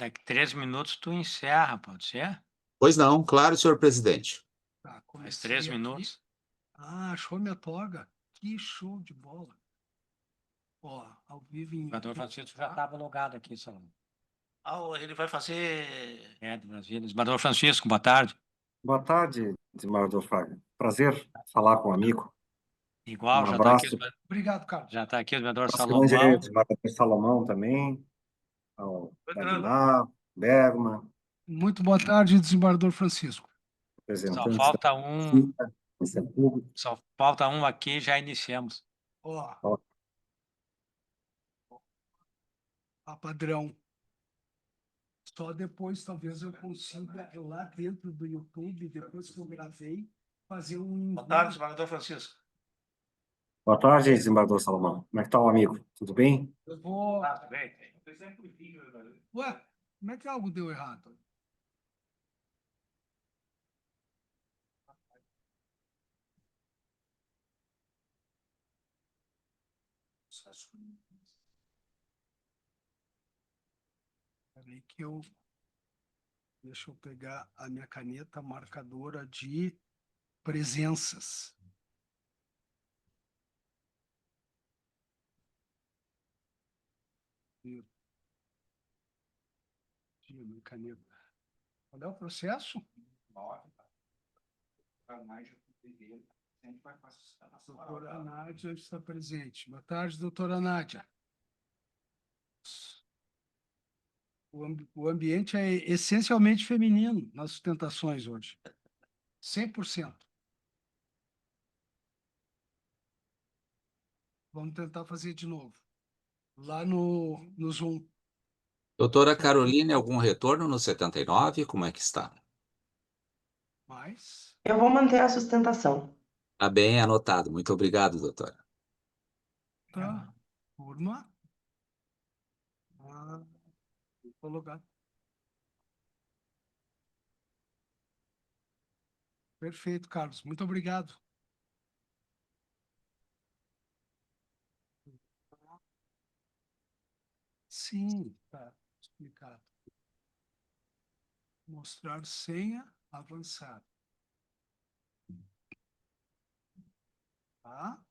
Daqui 3 minutos tu encerra, pode ser? Pois não, claro, senhor presidente. Tá, Mais comecei 3 aqui. minutos. Ah, achou minha toga? Que show de bola. Ó, ao vivo O em senador Francisco já estava logado aqui, Salomão. Ele vai fazer. É, de Brasília. Senador Francisco, boa tarde. Boa tarde, desembargador Fraga. Prazer falar com o amigo. Igual, Um já está aqui, abraço. Obrigado, Carlos. já tá aqui o senador Abraço grande aí Salomão. ao desembargador Salomão também, ao Fernando. Aguilar, Bergman, Muito boa tarde, desembargador Francisco. Só representantes falta da um, Polícia Pública. só falta um aqui, já iniciamos. Ó, a padrão. Só depois, talvez, eu consiga, lá dentro do YouTube, depois que eu gravei, fazer um... Boa tarde, desembargador Francisco. Boa tarde, desembargador Salomão. Como é que está o amigo? Tudo bem? Eu vou... Tudo bem. Ué, como é que algo deu errado? Peraí que eu... Deixa eu pegar a minha caneta marcadora de presenças. Minha caneta. Qual é o processo? Doutora Nádia está presente. Boa tarde, doutora Nádia. O ambiente é essencialmente feminino nas sustentações hoje. 100%. Vamos tentar fazer de novo. Lá no Zoom. Doutora Caroline, algum retorno no 79? Como é que está? Mas... Eu vou manter a sustentação. Tá bem anotado. Muito obrigado, doutora. Tá. Turma. Colocado. Perfeito, Carlos. Muito obrigado. Sim, tá explicado. Mostrar senha, avançar. Tá?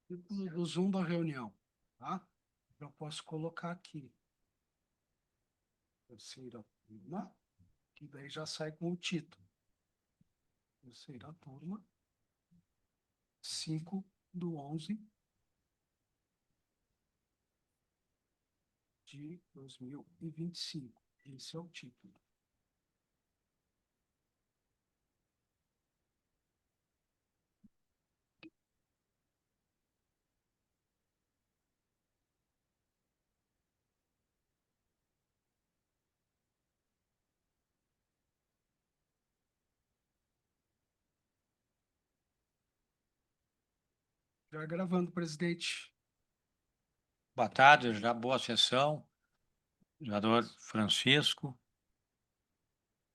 Título do Zoom da reunião. Tá? Eu posso colocar aqui. Terceira turma, que daí já sai com o título. Terceira turma, 5/11 de 2025. Esse é o título. Já gravando, presidente. Boa tarde, já boa sessão. Senador Francisco.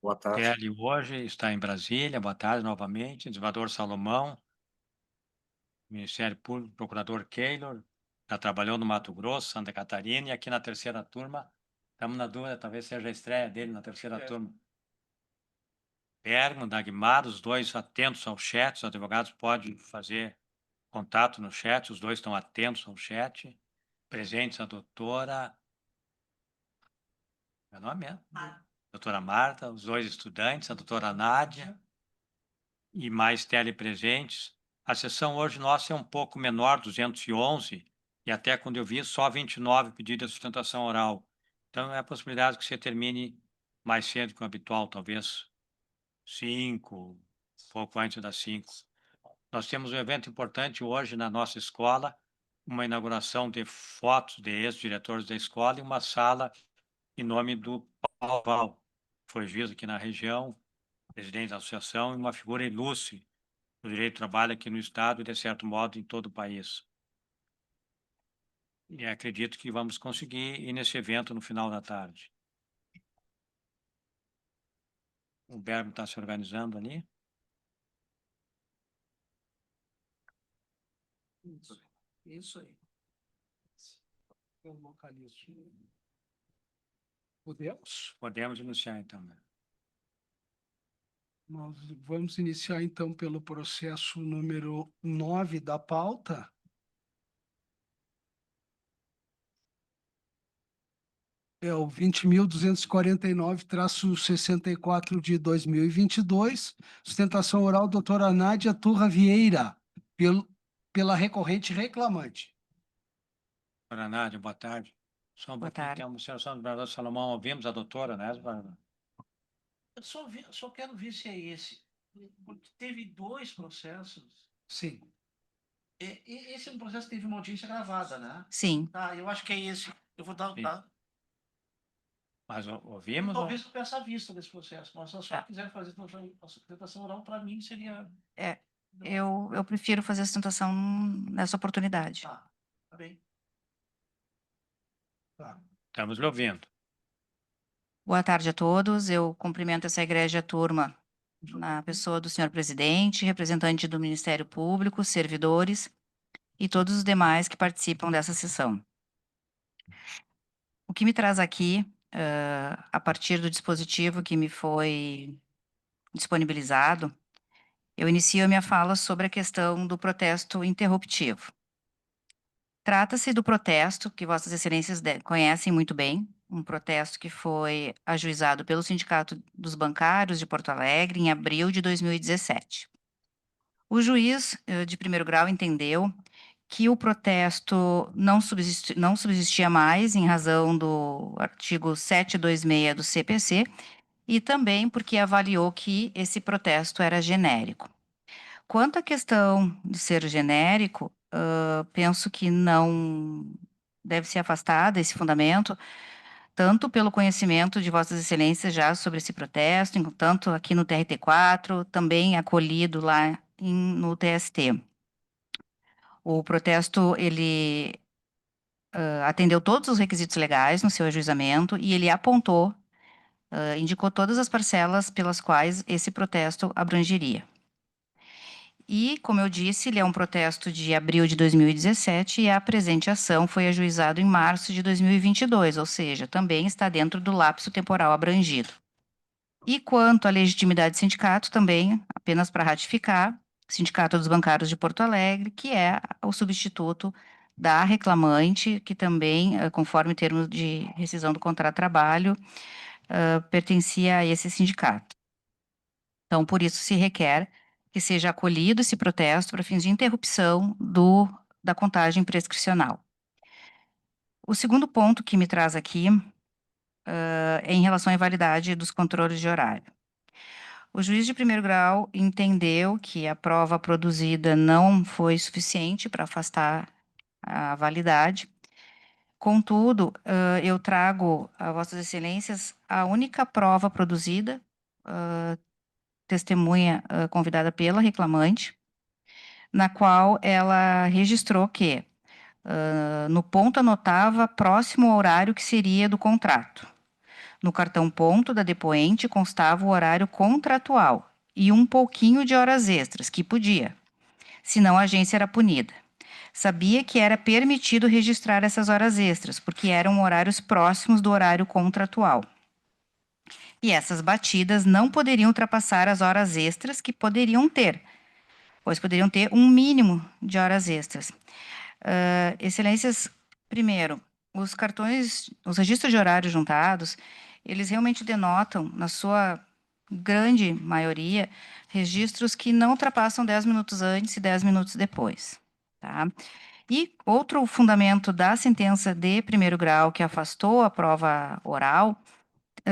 Boa tarde. Kelly hoje está em Brasília. Boa tarde novamente. Desembargador Salomão. Ministério Público, Procurador Keylor. Já trabalhou no Mato Grosso, Santa Catarina. E aqui na terceira turma, estamos na dúvida, talvez seja a estreia dele na terceira turma. Bergman, Dagmar, os dois atentos ao chat. Os advogados podem fazer contato no chat. Os dois estão atentos ao chat. Presentes a doutora... Meu nome é? Doutora Marta, os dois estudantes, a doutora Nádia e mais telepresentes. A sessão hoje nossa é um pouco menor, 211, e até quando eu vi, só 29 pedidos de sustentação oral. Então, é a possibilidade que você termine mais cedo que o habitual, talvez 5, pouco antes das 5. Nós temos um evento importante hoje na nossa escola, uma inauguração de fotos de ex-diretores da escola e uma sala em nome do Paulo Val, foi juiz aqui na região, presidente da associação e uma figura ilustre do direito do trabalho aqui no estado e, de certo modo, em todo o país. E acredito que vamos conseguir ir nesse evento no final da tarde. O Berbo está se organizando ali. Isso aí. Eu localizo. Podemos? Podemos iniciar, então. Né? Nós vamos iniciar, então, pelo processo número 9 da pauta. É o 20.249-64 de 2022, sustentação oral, doutora Nádia Turra Vieira, pela recorrente reclamante. Doutora Nádia, boa tarde. Só um Boa pouquinho, tarde. temos o senhor vereador Salomão, ouvimos a doutora, né, Bárbara? Eu só quero ver se é esse. Porque teve 2 processos. Sim. Esse é um processo que teve uma audiência gravada, né? Sim, Tá, eu acho que é esse. Eu vou dar. Sim. Mas ouvimos? Talvez eu peça a vista desse processo, mas se a senhora Tá. quiser fazer a sustentação oral, para mim seria. eu prefiro fazer a sustentação nessa oportunidade. Tá bem. Tá. Estamos lhe ouvindo. Boa tarde a todos. Eu cumprimento essa egrégia turma na pessoa do senhor presidente, representante do Ministério Público, servidores e todos os demais que participam dessa sessão. O que me traz aqui, a partir do dispositivo que me foi disponibilizado, eu inicio a minha fala sobre a questão do protesto interruptivo. Trata-se do protesto que Vossas Excelências conhecem muito bem, um protesto que foi ajuizado pelo Sindicato dos Bancários de Porto Alegre em abril de 2017. O juiz de primeiro grau entendeu que o protesto não subsistia mais em razão do artigo 726 do CPC e também porque avaliou que esse protesto era genérico. Quanto à questão de ser genérico, penso que não deve ser afastada esse fundamento, tanto pelo conhecimento de Vossas Excelências já sobre esse protesto, tanto aqui no TRT4, também acolhido lá no TST. O protesto, ele atendeu todos os requisitos legais no seu ajuizamento e ele apontou, indicou todas as parcelas pelas quais esse protesto abrangeria. E, como eu disse, ele é um protesto de abril de 2017 e a presente ação foi ajuizada em março de 2022, ou seja, também está dentro do lapso temporal abrangido. E quanto à legitimidade do sindicato, também, apenas para ratificar, Sindicato dos Bancários de Porto Alegre, que é o substituto da reclamante, que também, conforme termos de rescisão do contrato de trabalho, pertencia a esse sindicato. Então, por isso se requer que seja acolhido esse protesto para fins de interrupção da contagem prescricional. O segundo ponto que me traz aqui é em relação à invalidade dos controles de horário. O juiz de primeiro grau entendeu que a prova produzida não foi suficiente para afastar a validade. Contudo, eu trago a Vossas Excelências a única prova produzida, testemunha convidada pela reclamante, na qual ela registrou que no ponto anotava próximo ao horário que seria do contrato. No cartão ponto da depoente constava o horário contratual e um pouquinho de horas extras, que podia, senão a agência era punida. Sabia que era permitido registrar essas horas extras, porque eram horários próximos do horário contratual. E essas batidas não poderiam ultrapassar as horas extras que poderiam ter, pois poderiam ter um mínimo de horas extras. Excelências, primeiro, os cartões, os registros de horário juntados, eles realmente denotam, na sua grande maioria, registros que não ultrapassam 10 minutos antes e 10 minutos depois, tá? E outro fundamento da sentença de primeiro grau que afastou a prova oral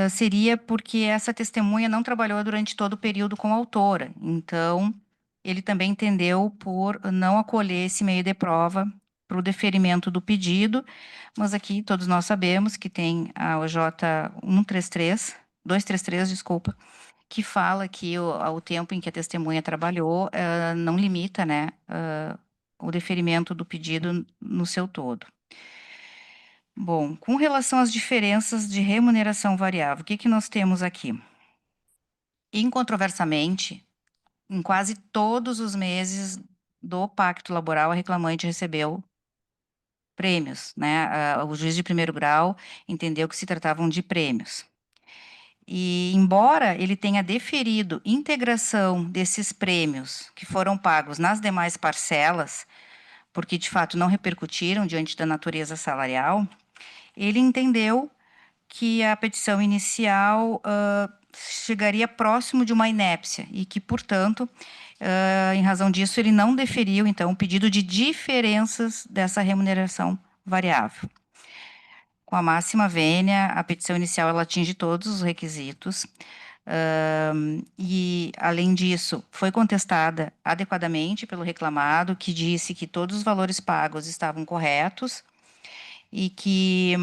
seria porque essa testemunha não trabalhou durante todo o período com a autora. Então, ele também entendeu por não acolher esse meio de prova para o deferimento do pedido, mas aqui todos nós sabemos que tem a OJ 233, desculpa, que fala que o tempo em que a testemunha trabalhou não limita, né, o deferimento do pedido no seu todo. Bom, com relação às diferenças de remuneração variável, o que nós temos aqui? Incontroversamente, em quase todos os meses do pacto laboral, a reclamante recebeu prêmios, né? O juiz de primeiro grau entendeu que se tratavam de prêmios. E, embora ele tenha deferido integração desses prêmios que foram pagos nas demais parcelas, porque de fato não repercutiram diante da natureza salarial, ele entendeu que a petição inicial chegaria próximo de uma inépcia e que, portanto, em razão disso, ele não deferiu, então, o pedido de diferenças dessa remuneração variável. Com a máxima vênia, a petição inicial ela atinge todos os requisitos. E, além disso, foi contestada adequadamente pelo reclamado, que disse que todos os valores pagos estavam corretos e que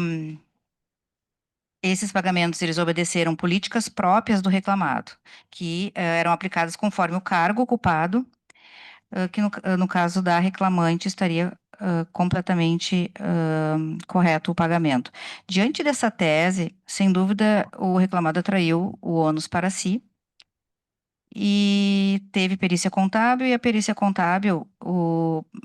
esses pagamentos eles obedeceram políticas próprias do reclamado, que eram aplicadas conforme o cargo ocupado, que no caso da reclamante estaria completamente correto o pagamento. Diante dessa tese, sem dúvida, o reclamado atraiu o ônus para si e teve perícia contábil, e a perícia contábil,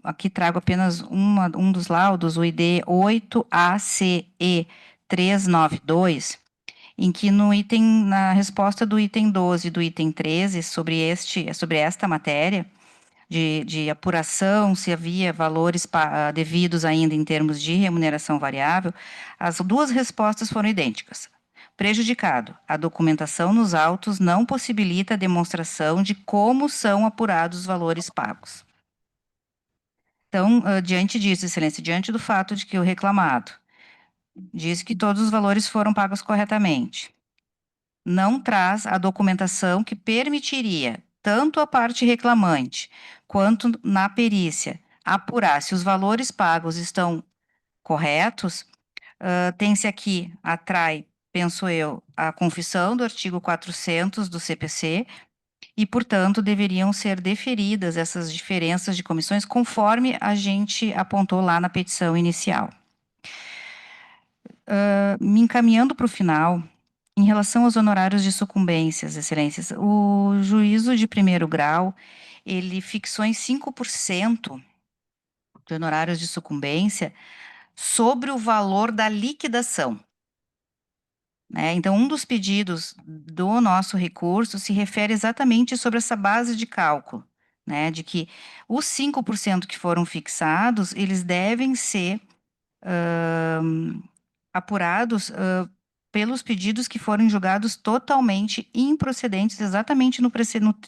aqui trago apenas um dos laudos, o ID 8ACE 392, em que na resposta do item 12 e do item 13 sobre esta matéria, de apuração, se havia valores devidos ainda em termos de remuneração variável, as duas respostas foram idênticas. Prejudicado, a documentação nos autos não possibilita a demonstração de como são apurados os valores pagos. Então, diante disso, Excelência, diante do fato de que o reclamado diz que todos os valores foram pagos corretamente, não traz a documentação que permitiria, tanto a parte reclamante, quanto na perícia, apurar se os valores pagos estão corretos, tem-se aqui, penso eu, a confissão do artigo 400 do CPC, e, portanto, deveriam ser deferidas essas diferenças de comissões, conforme a gente apontou lá na petição inicial. Me encaminhando para o final, em relação aos honorários de sucumbências, Excelências, o juízo de primeiro grau, ele fixou em 5% de honorários de sucumbência sobre o valor da liquidação. Né? Então, um dos pedidos do nosso recurso se refere exatamente sobre essa base de cálculo, né? De que os 5% que foram fixados, eles devem ser apurados pelos pedidos que foram julgados totalmente improcedentes, exatamente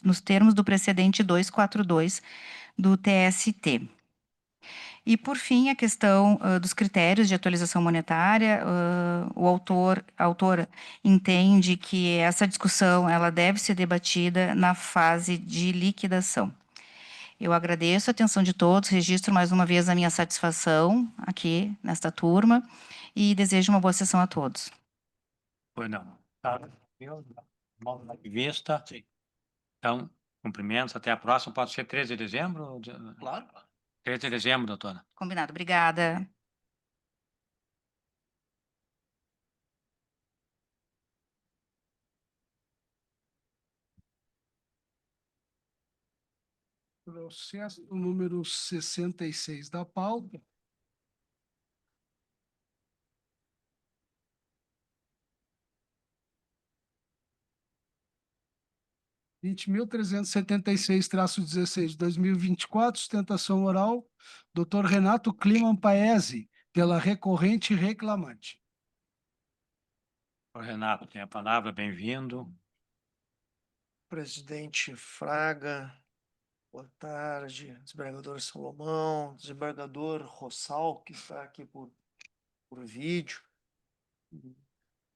nos termos do precedente 242 do TST. E, por fim, a questão dos critérios de atualização monetária, a autora entende que essa discussão ela deve ser debatida na fase de liquidação. Eu agradeço a atenção de todos, registro mais uma vez a minha satisfação aqui nesta turma e desejo uma boa sessão a todos. Pois não. Tá. Ponto de vista. Sim. Então, cumprimentos. Até a próxima. Pode ser 13 de dezembro? Claro. 13 de dezembro, doutora. Combinado. Obrigada. Processo número 66 da pauta. R$ 20.376-16 de 2024, sustentação oral, Dr. Renato Kliman Paese, pela recorrente e reclamante. O Renato tem a palavra, bem-vindo. Presidente Fraga, boa tarde, desembargador Salomão, desembargador Rossal, que está aqui por vídeo,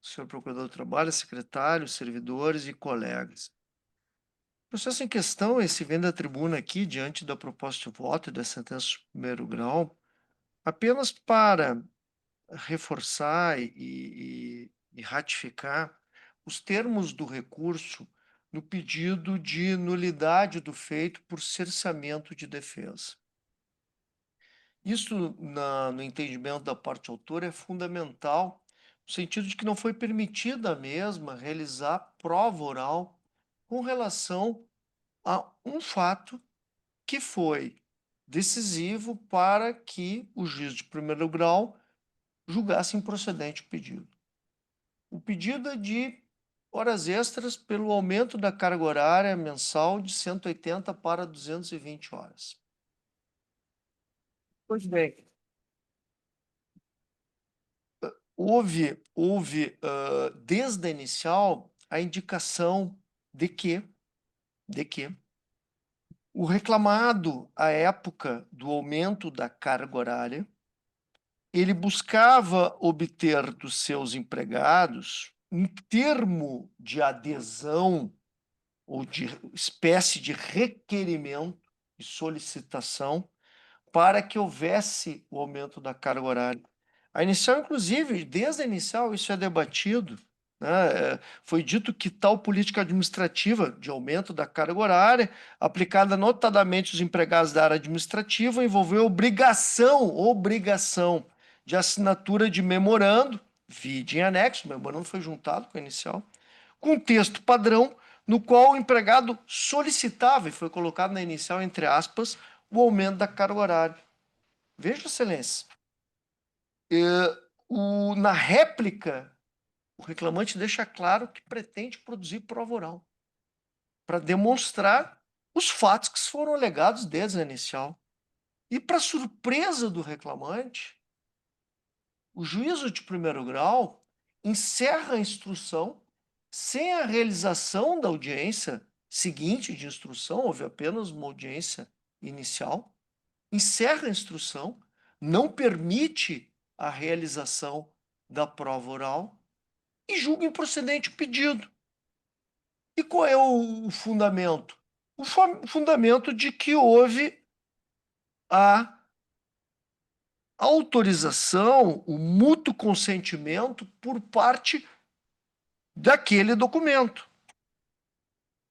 senhor procurador do trabalho, secretário, servidores e colegas. O processo em questão, esse vem da tribuna aqui, diante da proposta de voto e da sentença de primeiro grau, apenas para reforçar e ratificar os termos do recurso no pedido de nulidade do feito por cerceamento de defesa. Isso, no entendimento da parte autora, é fundamental, no sentido de que não foi permitida a mesma realizar prova oral com relação a um fato que foi decisivo para que o juiz de primeiro grau julgasse improcedente o pedido. O pedido é de horas extras pelo aumento da carga horária mensal de 180 para 220 horas. Pois bem, houve desde a inicial a indicação de que o reclamado, à época do aumento da carga horária, ele buscava obter dos seus empregados um termo de adesão ou de espécie de requerimento e solicitação para que houvesse o aumento da carga horária. A inicial, inclusive, desde a inicial, isso é debatido, né? Foi dito que tal política administrativa de aumento da carga horária, aplicada notadamente aos empregados da área administrativa, envolveu obrigação de assinatura de memorando, vide em anexo, o memorando foi juntado com a inicial, com texto padrão, no qual o empregado solicitava, e foi colocado na inicial, entre aspas, o aumento da carga horária. Veja, excelência, na réplica, o reclamante deixa claro que pretende produzir prova oral para demonstrar os fatos que foram alegados desde a inicial. E, para surpresa do reclamante, o juízo de primeiro grau encerra a instrução sem a realização da audiência seguinte de instrução, houve apenas uma audiência inicial, encerra a instrução, não permite a realização da prova oral e julga improcedente o pedido. E qual é o fundamento? O fundamento de que houve a autorização, o mútuo consentimento por parte daquele documento.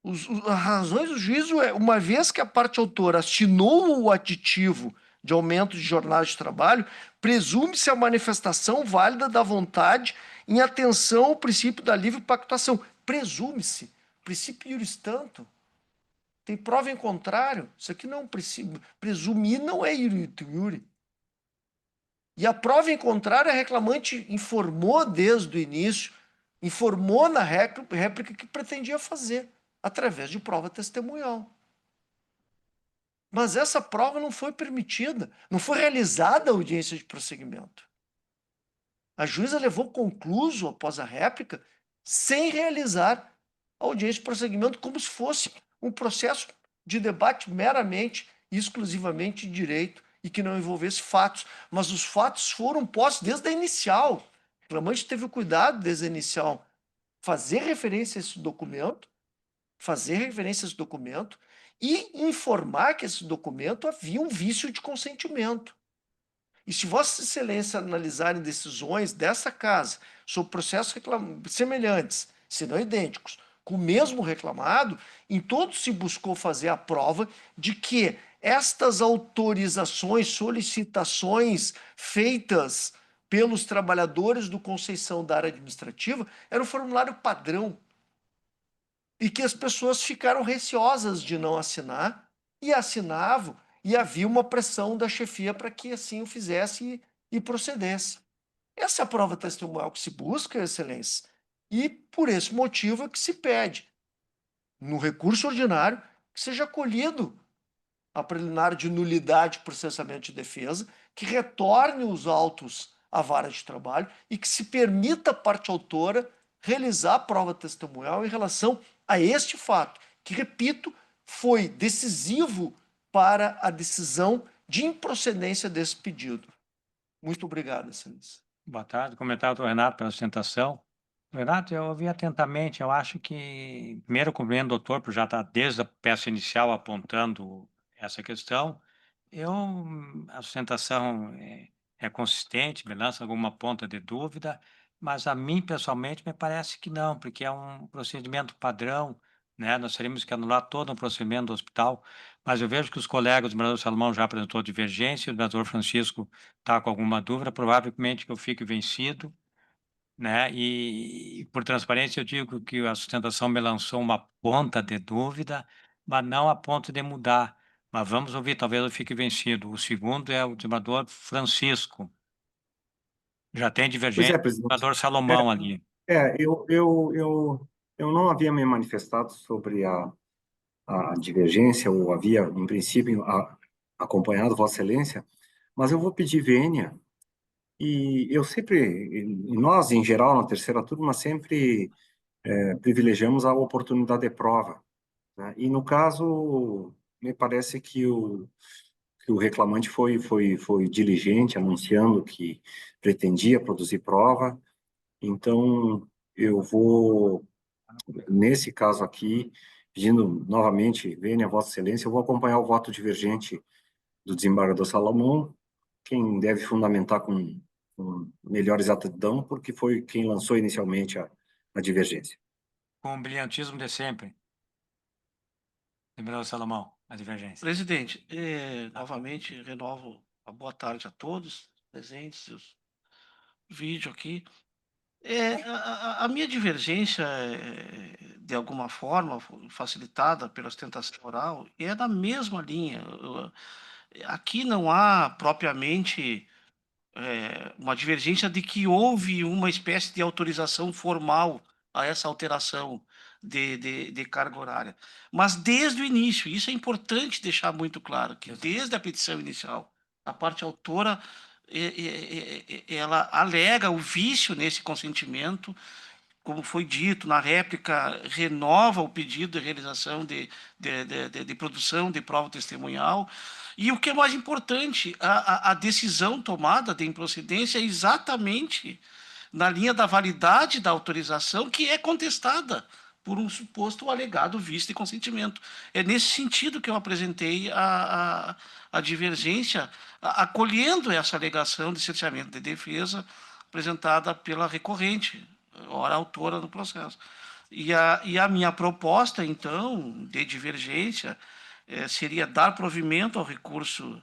As razões do juízo é, uma vez que a parte autora assinou o aditivo de aumento de jornada de trabalho, presume-se a manifestação válida da vontade em atenção ao princípio da livre pactuação. Presume-se. Princípio iuris tanto. Tem prova em contrário. Isso aqui não é um princípio. Presumir não é iuri. E a prova em contrário, a reclamante informou desde o início, informou na réplica que pretendia fazer, através de prova testemunhal. Mas essa prova não foi permitida, não foi realizada a audiência de prosseguimento. A juíza levou concluso, após a réplica, sem realizar a audiência de prosseguimento, como se fosse um processo de debate meramente e exclusivamente de direito e que não envolvesse fatos. Mas os fatos foram postos desde a inicial. O reclamante teve o cuidado, desde a inicial, fazer referência a esse documento, e informar que esse documento havia um vício de consentimento. E se Vossa Excelência analisarem decisões dessa casa sobre processos semelhantes, se não idênticos, com o mesmo reclamado, em todos se buscou fazer a prova de que estas autorizações, solicitações feitas pelos trabalhadores do Conceição da área administrativa era um formulário padrão e que as pessoas ficaram receosas de não assinar e assinavam, e havia uma pressão da chefia para que assim o fizesse e procedesse. Essa é a prova testemunhal que se busca, Excelência, e por esse motivo é que se pede, no recurso ordinário, que seja acolhido a preliminar de nulidade de processamento de defesa, que retorne os autos à vara de trabalho e que se permita à parte autora realizar a prova testemunhal em relação a este fato, que, repito, foi decisivo para a decisão de improcedência desse pedido. Muito obrigado, Excelência. Boa tarde. Comentário do Renato pela sustentação. Renato, eu ouvi atentamente. Eu acho que, primeiro, cumprimento o doutor, por já estar desde a peça inicial apontando essa questão. A sustentação é consistente, me lança alguma ponta de dúvida, mas a mim, pessoalmente, me parece que não, porque é um procedimento padrão, né? Nós teríamos que anular todo o procedimento do hospital, mas eu vejo que os colegas do vereador Salomão já apresentou divergência, o vereador Francisco está com alguma dúvida, provavelmente que eu fique vencido, né? E por transparência eu digo que a sustentação me lançou uma ponta de dúvida, mas não a ponto de mudar, Mas vamos ouvir, talvez eu fique vencido. O segundo é o desembargador Francisco. Já tem Pois divergência é, do presidente. desembargador Salomão ali. Eu não havia me manifestado sobre a divergência, ou havia, em princípio, acompanhado Vossa Excelência, mas eu vou pedir vênia, e eu sempre, e nós, em geral, na terceira turma, sempre privilegiamos a oportunidade de prova, né? E, no caso, me parece que o reclamante foi diligente, anunciando que pretendia produzir prova, então eu vou, nesse caso aqui, pedindo novamente, venha Vossa Excelência, eu vou acompanhar o voto divergente do desembargador Salomão, quem deve fundamentar com melhor exatidão, porque foi quem lançou inicialmente a divergência. Com o brilhantismo de sempre. Desembargador Salomão, a divergência. Presidente, novamente renovo a boa tarde a todos presentes, os vídeo aqui. A minha divergência, de alguma forma, facilitada pela ostentação oral, é na mesma linha. Aqui não há propriamente uma divergência de que houve uma espécie de autorização formal a essa alteração de carga horária. Mas desde o início, isso é importante deixar muito claro, que desde a petição inicial, a parte autora, ela alega o vício nesse consentimento, como foi dito na réplica, renova o pedido de realização de produção de prova testemunhal. E o que é mais importante, a decisão tomada de improcedência é exatamente na linha da validade da autorização, que é contestada por um suposto ou alegado vício de consentimento. É nesse sentido que eu apresentei a divergência, acolhendo essa alegação de cerceamento de defesa apresentada pela recorrente, ora autora do processo. E a minha proposta, então, de divergência, seria dar provimento ao recurso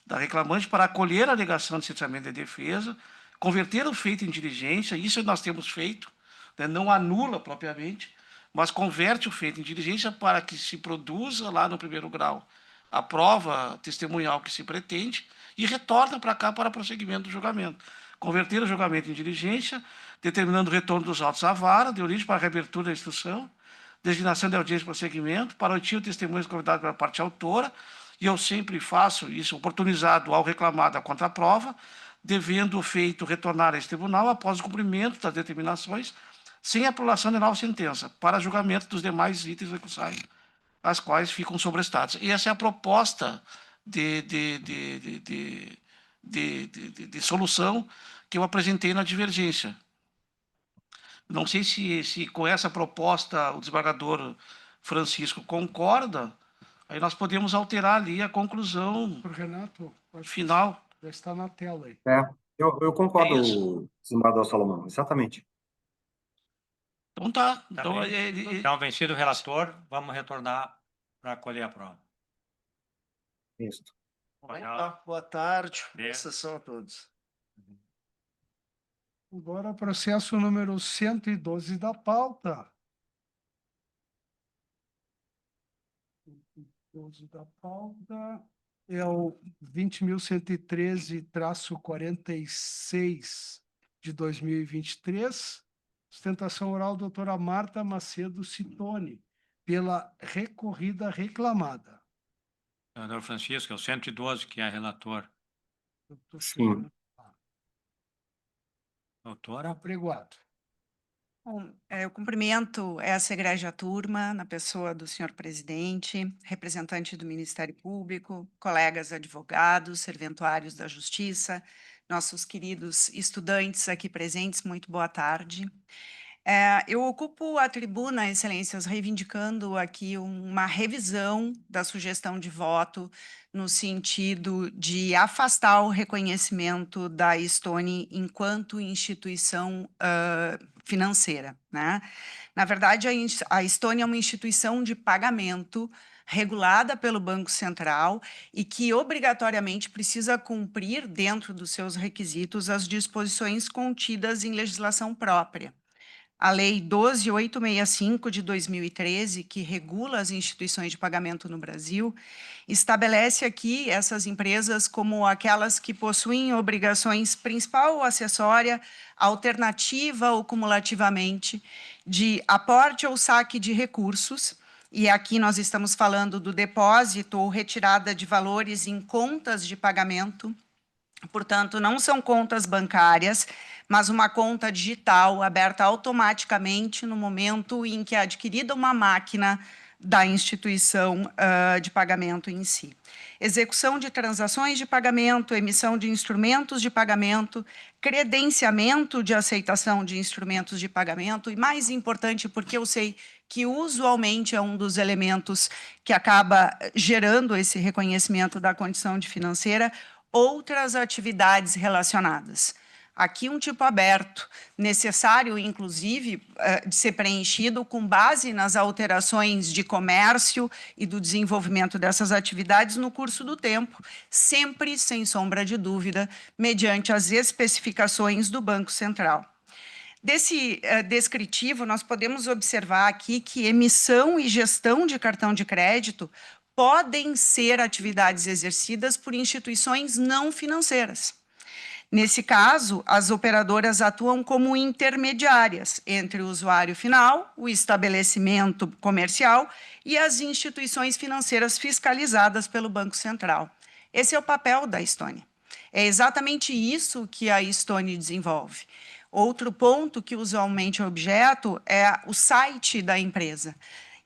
da reclamante para acolher a alegação de cerceamento de defesa, converter o feito em diligência, isso nós temos feito, né, não anula propriamente, mas converte o feito em diligência para que se produza lá no primeiro grau a prova testemunhal que se pretende e retorna para cá para prosseguimento do julgamento. Converter o julgamento em diligência, determinando o retorno dos autos à vara, de origem para a reabertura da instrução, designação de audiência de prosseguimento, para omitir o testemunho convidado pela parte autora, e eu sempre faço isso, oportunizado ao reclamado a contraprova, devendo o feito retornar a esse tribunal após o cumprimento das determinações, sem apelação de nova sentença, para julgamento dos demais itens recursais, as quais ficam sobrestados. E essa é a proposta de solução que eu apresentei na divergência. Não sei se com essa proposta o desembargador Francisco concorda, aí nós podemos alterar ali a conclusão Renato, acho que final. já está na tela aí. Eu É concordo, desembargador Salomão, exatamente. Então tá. Tá Então, bem. Então, vencido o relator, vamos retornar para acolher a prova. Isso. Boa tarde. Boa Beleza. sessão a todos. Agora, processo número 112 da pauta. 112 da pauta é o 20.113-46 de 2023. Sustentação oral, doutora Marta Macedo Citone, pela recorrida reclamada. Senador Francisco, é o 112 que é relator. Sim. Doutora? Apregoado. Bom, eu cumprimento essa egrégia turma, na pessoa do senhor presidente, representante do Ministério Público, colegas advogados, serventuários da Justiça, nossos queridos estudantes aqui presentes, muito boa tarde. Eu ocupo a tribuna, Excelências, reivindicando aqui uma revisão da sugestão de voto no sentido de afastar o reconhecimento da Estônia enquanto instituição financeira, né? Na verdade, a Estônia é uma instituição de pagamento regulada pelo Banco Central e que obrigatoriamente precisa cumprir, dentro dos seus requisitos, as disposições contidas em legislação própria. A Lei 12.865 de 2013, que regula as instituições de pagamento no Brasil, estabelece aqui essas empresas como aquelas que possuem obrigações principal ou acessória, alternativa ou cumulativamente, de aporte ou saque de recursos, e aqui nós estamos falando do depósito ou retirada de valores em contas de pagamento. Portanto, não são contas bancárias, mas uma conta digital aberta automaticamente no momento em que é adquirida uma máquina da instituição de pagamento em si. Execução de transações de pagamento, emissão de instrumentos de pagamento, credenciamento de aceitação de instrumentos de pagamento e, mais importante, porque eu sei que usualmente é um dos elementos que acaba gerando esse reconhecimento da condição de financeira, outras atividades relacionadas. Aqui um tipo aberto, necessário, inclusive, de ser preenchido com base nas alterações de comércio e do desenvolvimento dessas atividades no curso do tempo, sempre, sem sombra de dúvida, mediante as especificações do Banco Central. Desse descritivo, nós podemos observar aqui que emissão e gestão de cartão de crédito podem ser atividades exercidas por instituições não financeiras. Nesse caso, as operadoras atuam como intermediárias entre o usuário final, o estabelecimento comercial e as instituições financeiras fiscalizadas pelo Banco Central. Esse é o papel da Stone. É exatamente isso que a Stone desenvolve. Outro ponto que usualmente é objeto é o site da empresa.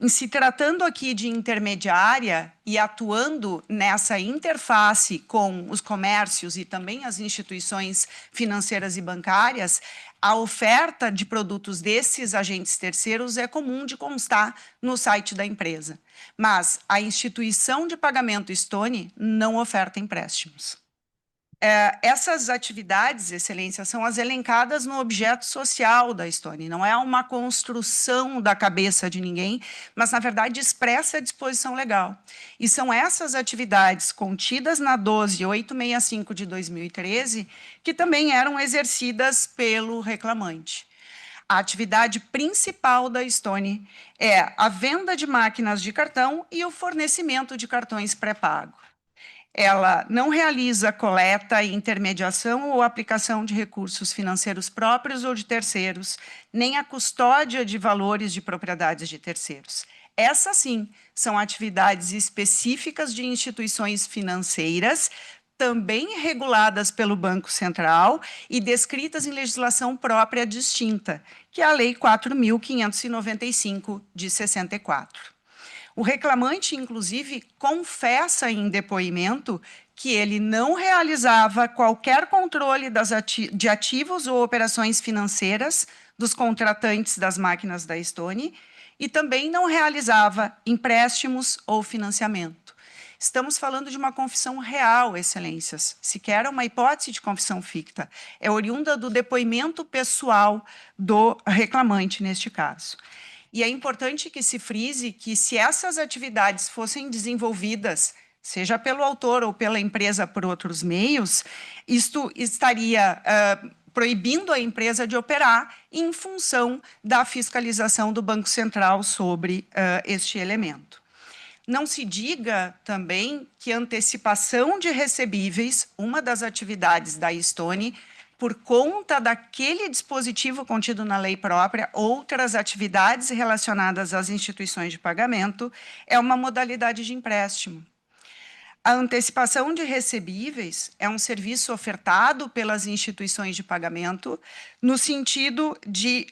Em se tratando aqui de intermediária e atuando nessa interface com os comércios e também as instituições financeiras e bancárias, a oferta de produtos desses agentes terceiros é comum de constar no site da empresa. Mas a instituição de pagamento Stone não oferta empréstimos. Essas atividades, Excelência, são as elencadas no objeto social da Stone. Não é uma construção da cabeça de ninguém, mas, na verdade, expressa a disposição legal. E são essas atividades contidas na 12.865 de 2013 que também eram exercidas pelo reclamante. A atividade principal da Stone é a venda de máquinas de cartão e o fornecimento de cartões pré-pago. Ela não realiza coleta, intermediação ou aplicação de recursos financeiros próprios ou de terceiros, nem a custódia de valores de propriedades de terceiros. Essas, sim, são atividades específicas de instituições financeiras, também reguladas pelo Banco Central e descritas em legislação própria distinta, que é a Lei 4.595, de 64. O reclamante, inclusive, confessa em depoimento que ele não realizava qualquer controle de ativos ou operações financeiras dos contratantes das máquinas da Stone e também não realizava empréstimos ou financiamento. Estamos falando de uma confissão real, Excelências, sequer uma hipótese de confissão ficta. É oriunda do depoimento pessoal do reclamante, neste caso. E é importante que se frise que, se essas atividades fossem desenvolvidas, seja pelo autor ou pela empresa por outros meios, isto estaria proibindo a empresa de operar em função da fiscalização do Banco Central sobre este elemento. Não se diga também que antecipação de recebíveis, uma das atividades da Stone, por conta daquele dispositivo contido na lei própria, outras atividades relacionadas às instituições de pagamento, é uma modalidade de empréstimo. A antecipação de recebíveis é um serviço ofertado pelas instituições de pagamento no sentido de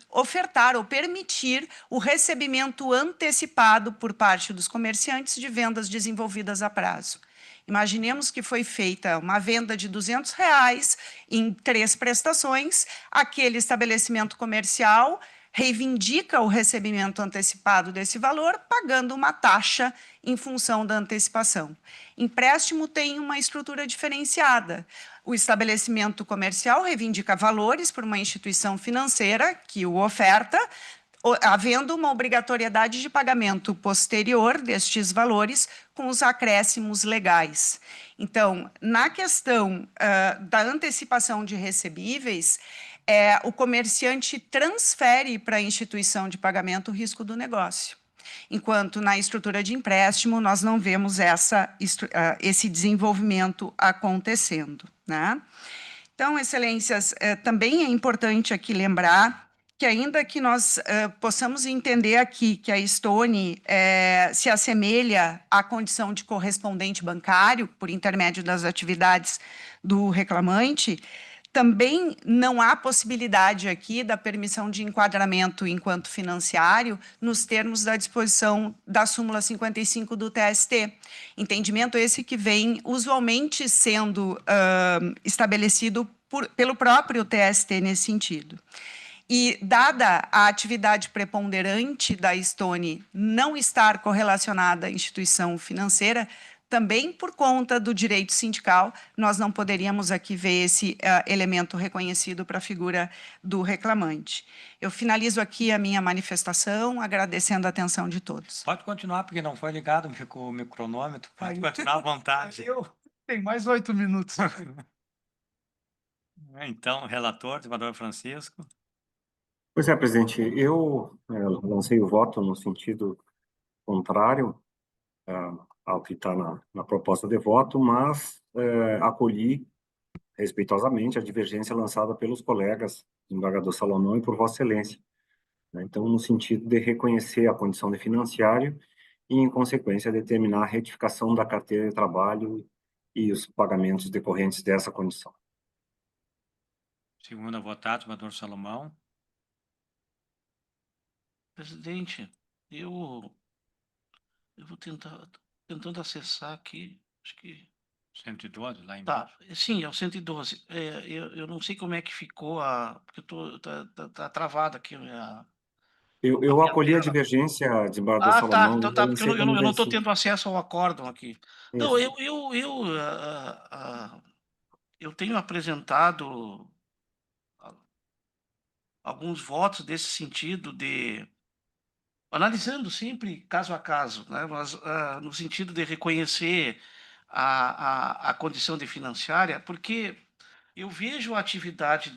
ofertar ou permitir o recebimento antecipado por parte dos comerciantes de vendas desenvolvidas a prazo. Imaginemos que foi feita uma venda de R$200 em 3 prestações, aquele estabelecimento comercial reivindica o recebimento antecipado desse valor, pagando uma taxa em função da antecipação. Empréstimo tem uma estrutura diferenciada. O estabelecimento comercial reivindica valores por uma instituição financeira que o oferta, havendo uma obrigatoriedade de pagamento posterior destes valores com os acréscimos legais. Então, na questão da antecipação de recebíveis, o comerciante transfere para a instituição de pagamento o risco do negócio. Enquanto na estrutura de empréstimo nós não vemos esse desenvolvimento acontecendo, né? Então, excelências, também é importante aqui lembrar que ainda que nós possamos entender aqui que a Stone se assemelha à condição de correspondente bancário por intermédio das atividades do reclamante, também não há possibilidade aqui da permissão de enquadramento enquanto financiário nos termos da disposição da súmula 55 do TST. Entendimento esse que vem usualmente sendo estabelecido pelo próprio TST nesse sentido. E, dada a atividade preponderante da Stone não estar correlacionada à instituição financeira, também por conta do direito sindical, nós não poderíamos aqui ver esse elemento reconhecido para a figura do reclamante. Eu finalizo aqui a minha manifestação, agradecendo a atenção de todos. Pode continuar, porque não foi ligado o meu cronômetro. Pode Aí- continuar à vontade. Eu tenho mais 8 minutos. Então, relator, desembargador Francisco. Pois é, presidente, eu lancei o voto no sentido contrário ao que está na proposta de voto, mas acolhi respeitosamente a divergência lançada pelos colegas, desembargador Salomão e por Vossa Excelência, né? Então, no sentido de reconhecer a condição de financiário e, em consequência, determinar a retificação da carteira de trabalho e os pagamentos decorrentes dessa condição. Segundo a votar, desembargador Salomão. Presidente, eu vou tentando acessar aqui, acho que 112, lá tá, embaixo. sim, é o 112. Eu não sei como é que ficou porque tá travado aqui Eu minha acolhi a tela. divergência, desembargador Tá, Salomão, então e tá, eu porque lancei como eu não estou vencido. tendo acesso ao acórdão aqui. Não, Isso. eu tenho apresentado alguns votos desse sentido analisando sempre caso a caso, né? Mas no sentido de reconhecer a condição de financiária, porque eu vejo a atividade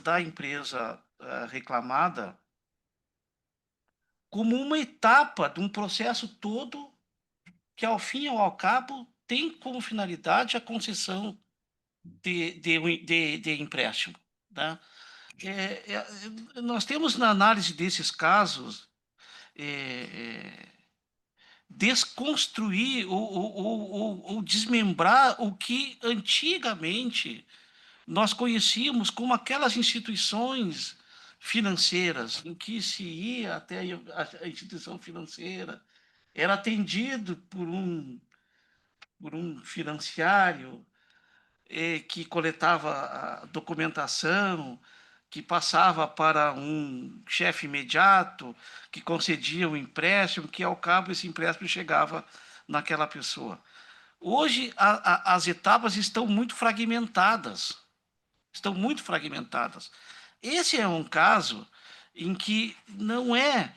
da empresa reclamada como uma etapa de um processo todo que, ao fim e ao cabo, tem como finalidade a concessão de empréstimo, né? Nós temos na análise desses casos desconstruir ou desmembrar o que antigamente nós conhecíamos como aquelas instituições financeiras em que se ia até a instituição financeira, era atendido por um financiário que coletava a documentação, que passava para um chefe imediato, que concedia um empréstimo, que ao cabo esse empréstimo chegava naquela pessoa. Hoje as etapas estão muito fragmentadas. Esse é um caso em que não é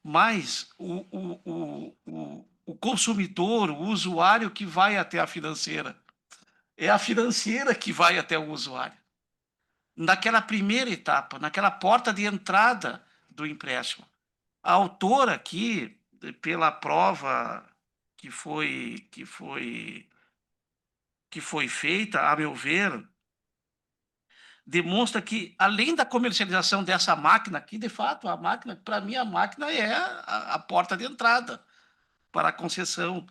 mais o consumidor, o usuário que vai até a financeira. É a financeira que vai até o usuário. Naquela primeira etapa, naquela porta de entrada do empréstimo. A autora aqui, pela prova que foi feita, a meu ver, demonstra que, além da comercialização dessa máquina aqui, de fato, a máquina, para mim, a máquina é a porta de entrada para a concessão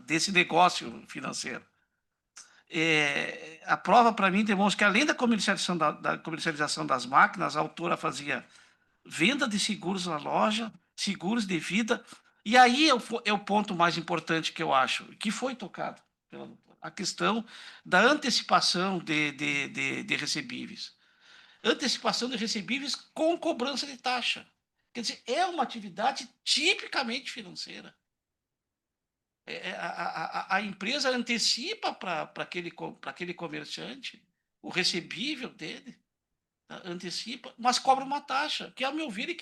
desse negócio financeiro. A prova, para mim, demonstra que, além da comercialização das máquinas, a autora fazia venda de seguros na loja, seguros de vida, e aí é o ponto mais importante que eu acho, que foi tocado pela doutora, a questão da antecipação de recebíveis. Antecipação de recebíveis com cobrança de taxa. Quer dizer, é uma atividade tipicamente financeira. A empresa antecipa para aquele comerciante o recebível dele, tá? Antecipa, mas cobra uma taxa, que, ao meu ver,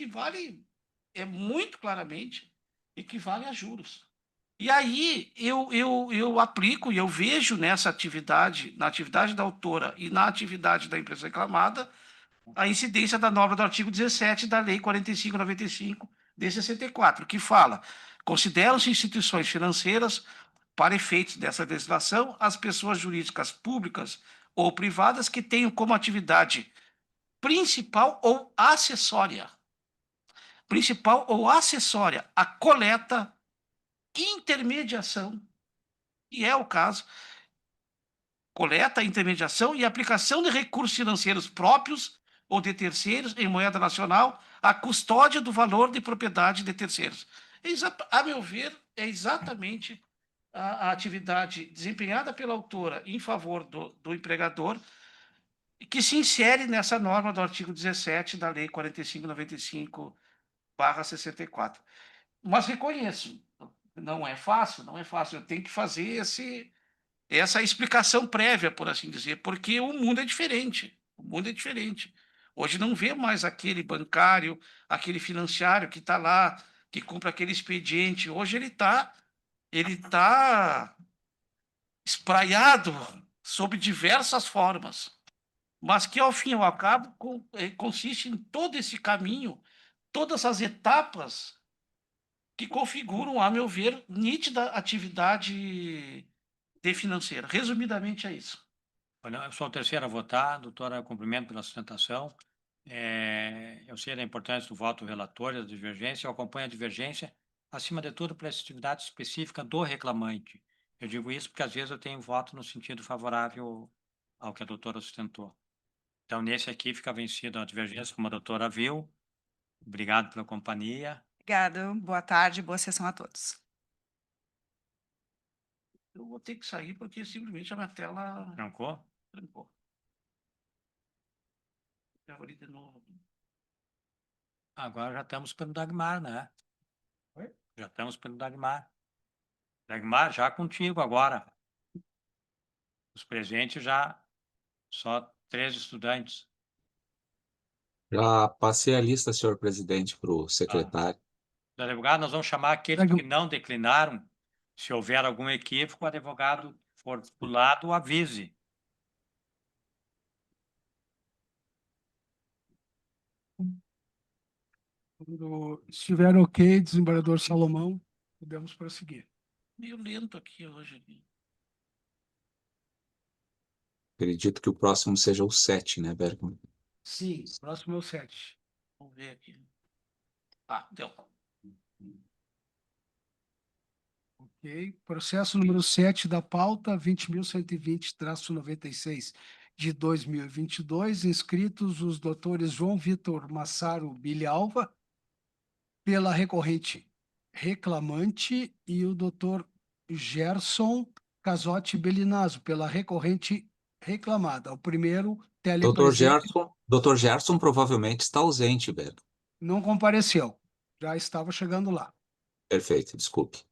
muito claramente, equivale a juros. E aí eu aplico e eu vejo nessa atividade, na atividade da autora e na atividade da empresa reclamada, a incidência da norma do artigo 17 da Lei 4595 de 64, que fala: consideram-se instituições financeiras, para efeitos dessa legislação, as pessoas jurídicas públicas ou privadas que tenham como atividade principal ou acessória a coleta, intermediação, e é o caso, coleta, intermediação e aplicação de recursos financeiros próprios ou de terceiros em moeda nacional, a custódia do valor de propriedade de terceiros. A meu ver, é exatamente a atividade desempenhada pela autora em favor do empregador, que se insere nessa norma do artigo 17 da Lei 4595/64. Mas reconheço, não é fácil, eu tenho que fazer essa explicação prévia, por assim dizer, porque o mundo é diferente. Hoje não vê mais aquele bancário, aquele financiário que está lá, que compra aquele expediente. Hoje ele tá espraiado sob diversas formas, mas que ao fim e ao cabo consiste em todo esse caminho, todas as etapas que configuram, a meu ver, nítida atividade de financeira. Resumidamente é isso. Olha, eu sou o terceiro a votar, doutora, cumprimento pela sustentação. Eu sei da importância do voto relatório, da divergência, eu acompanho a divergência, acima de tudo, pela atividade específica do reclamante. Eu digo isso porque, às vezes, eu tenho voto no sentido favorável ao que a doutora sustentou. Então, nesse aqui, fica vencida a divergência, como a doutora viu. Obrigado pela companhia. Obrigada, boa tarde, boa sessão a todos. Eu vou ter que sair porque simplesmente a minha tela Trancou? trancou. Eu vou abrir de novo. Agora já estamos pelo Dagmar, né? Oi? Já estamos pelo Dagmar. Dagmar, já contigo agora. Os presentes já, só 3 estudantes. Já passei a lista, senhor presidente, para o secretário. Advogado, nós vamos chamar aqueles que não declinaram. Se houver algum equívoco, o advogado for do lado, avise. Quando estiver ok, desembargador Salomão, podemos prosseguir. Meio lento aqui hoje. Acredito que o próximo seja o 7, né, Bergman? Sim, próximo é o 7. Vamos ver aqui. Ah, deu. Ok. Processo número 7 da pauta, 20.120-96 de 2022, inscritos os doutores João Vitor Massaro Bilhalva, pela recorrente reclamante, e o doutor Gerson Casotti Belinazo, pela recorrente reclamada. O primeiro, telepresente, Doutor Gerson provavelmente está ausente, Bergman. não compareceu. Já estava chegando lá. Perfeito, desculpe.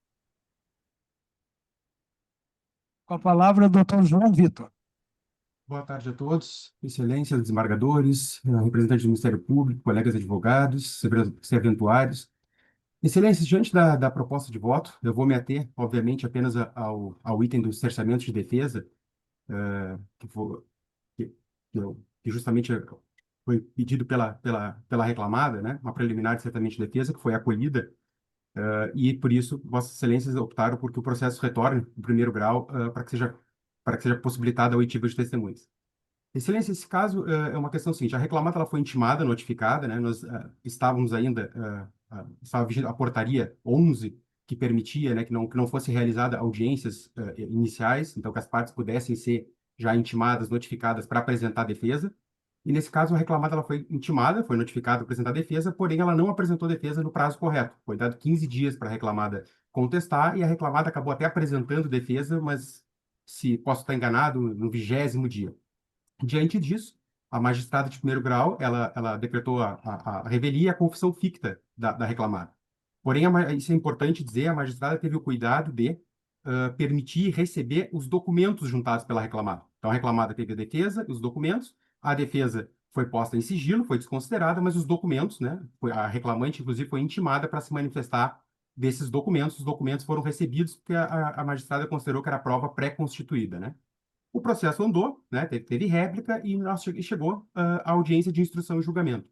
Com a palavra, doutor João Vitor. Boa tarde a todos, excelências, desembargadores, representantes do Ministério Público, colegas advogados, serventuários. Excelências, diante da proposta de voto, eu vou me ater, obviamente, apenas ao item do cerceamento de defesa, que, que justamente foi pedido pela reclamada, né, uma preliminar de cerceamento de defesa, que foi acolhida, e por isso, Vossas Excelências optaram por que o processo retorne, no primeiro grau, para que seja possibilitada a oitiva de testemunhas. Excelência, esse caso é uma questão seguinte: a reclamada ela foi intimada, notificada, né? Nós estávamos ainda, estava vigente a portaria 11, que permitia, né, que não fosse realizada audiências iniciais, então que as partes pudessem ser já intimadas, notificadas para apresentar a defesa. E nesse caso, a reclamada ela foi intimada, foi notificada para apresentar a defesa, porém ela não apresentou defesa no prazo correto. Foi dado 15 dias para a reclamada contestar e a reclamada acabou até apresentando defesa, mas, se posso estar enganado, no 20º dia. Diante disso, a magistrada de primeiro grau, ela decretou a revelia e a confissão ficta da reclamada. Porém, isso é importante dizer, a magistrada teve o cuidado de permitir receber os documentos juntados pela reclamada. Então, a reclamada teve a defesa e os documentos, a defesa foi posta em sigilo, foi desconsiderada, mas os documentos, né, a reclamante, inclusive, foi intimada para se manifestar desses documentos. Os documentos foram recebidos porque a magistrada considerou que era prova pré-constituída, né? O processo andou, né? Teve réplica e chegou à audiência de instrução e julgamento.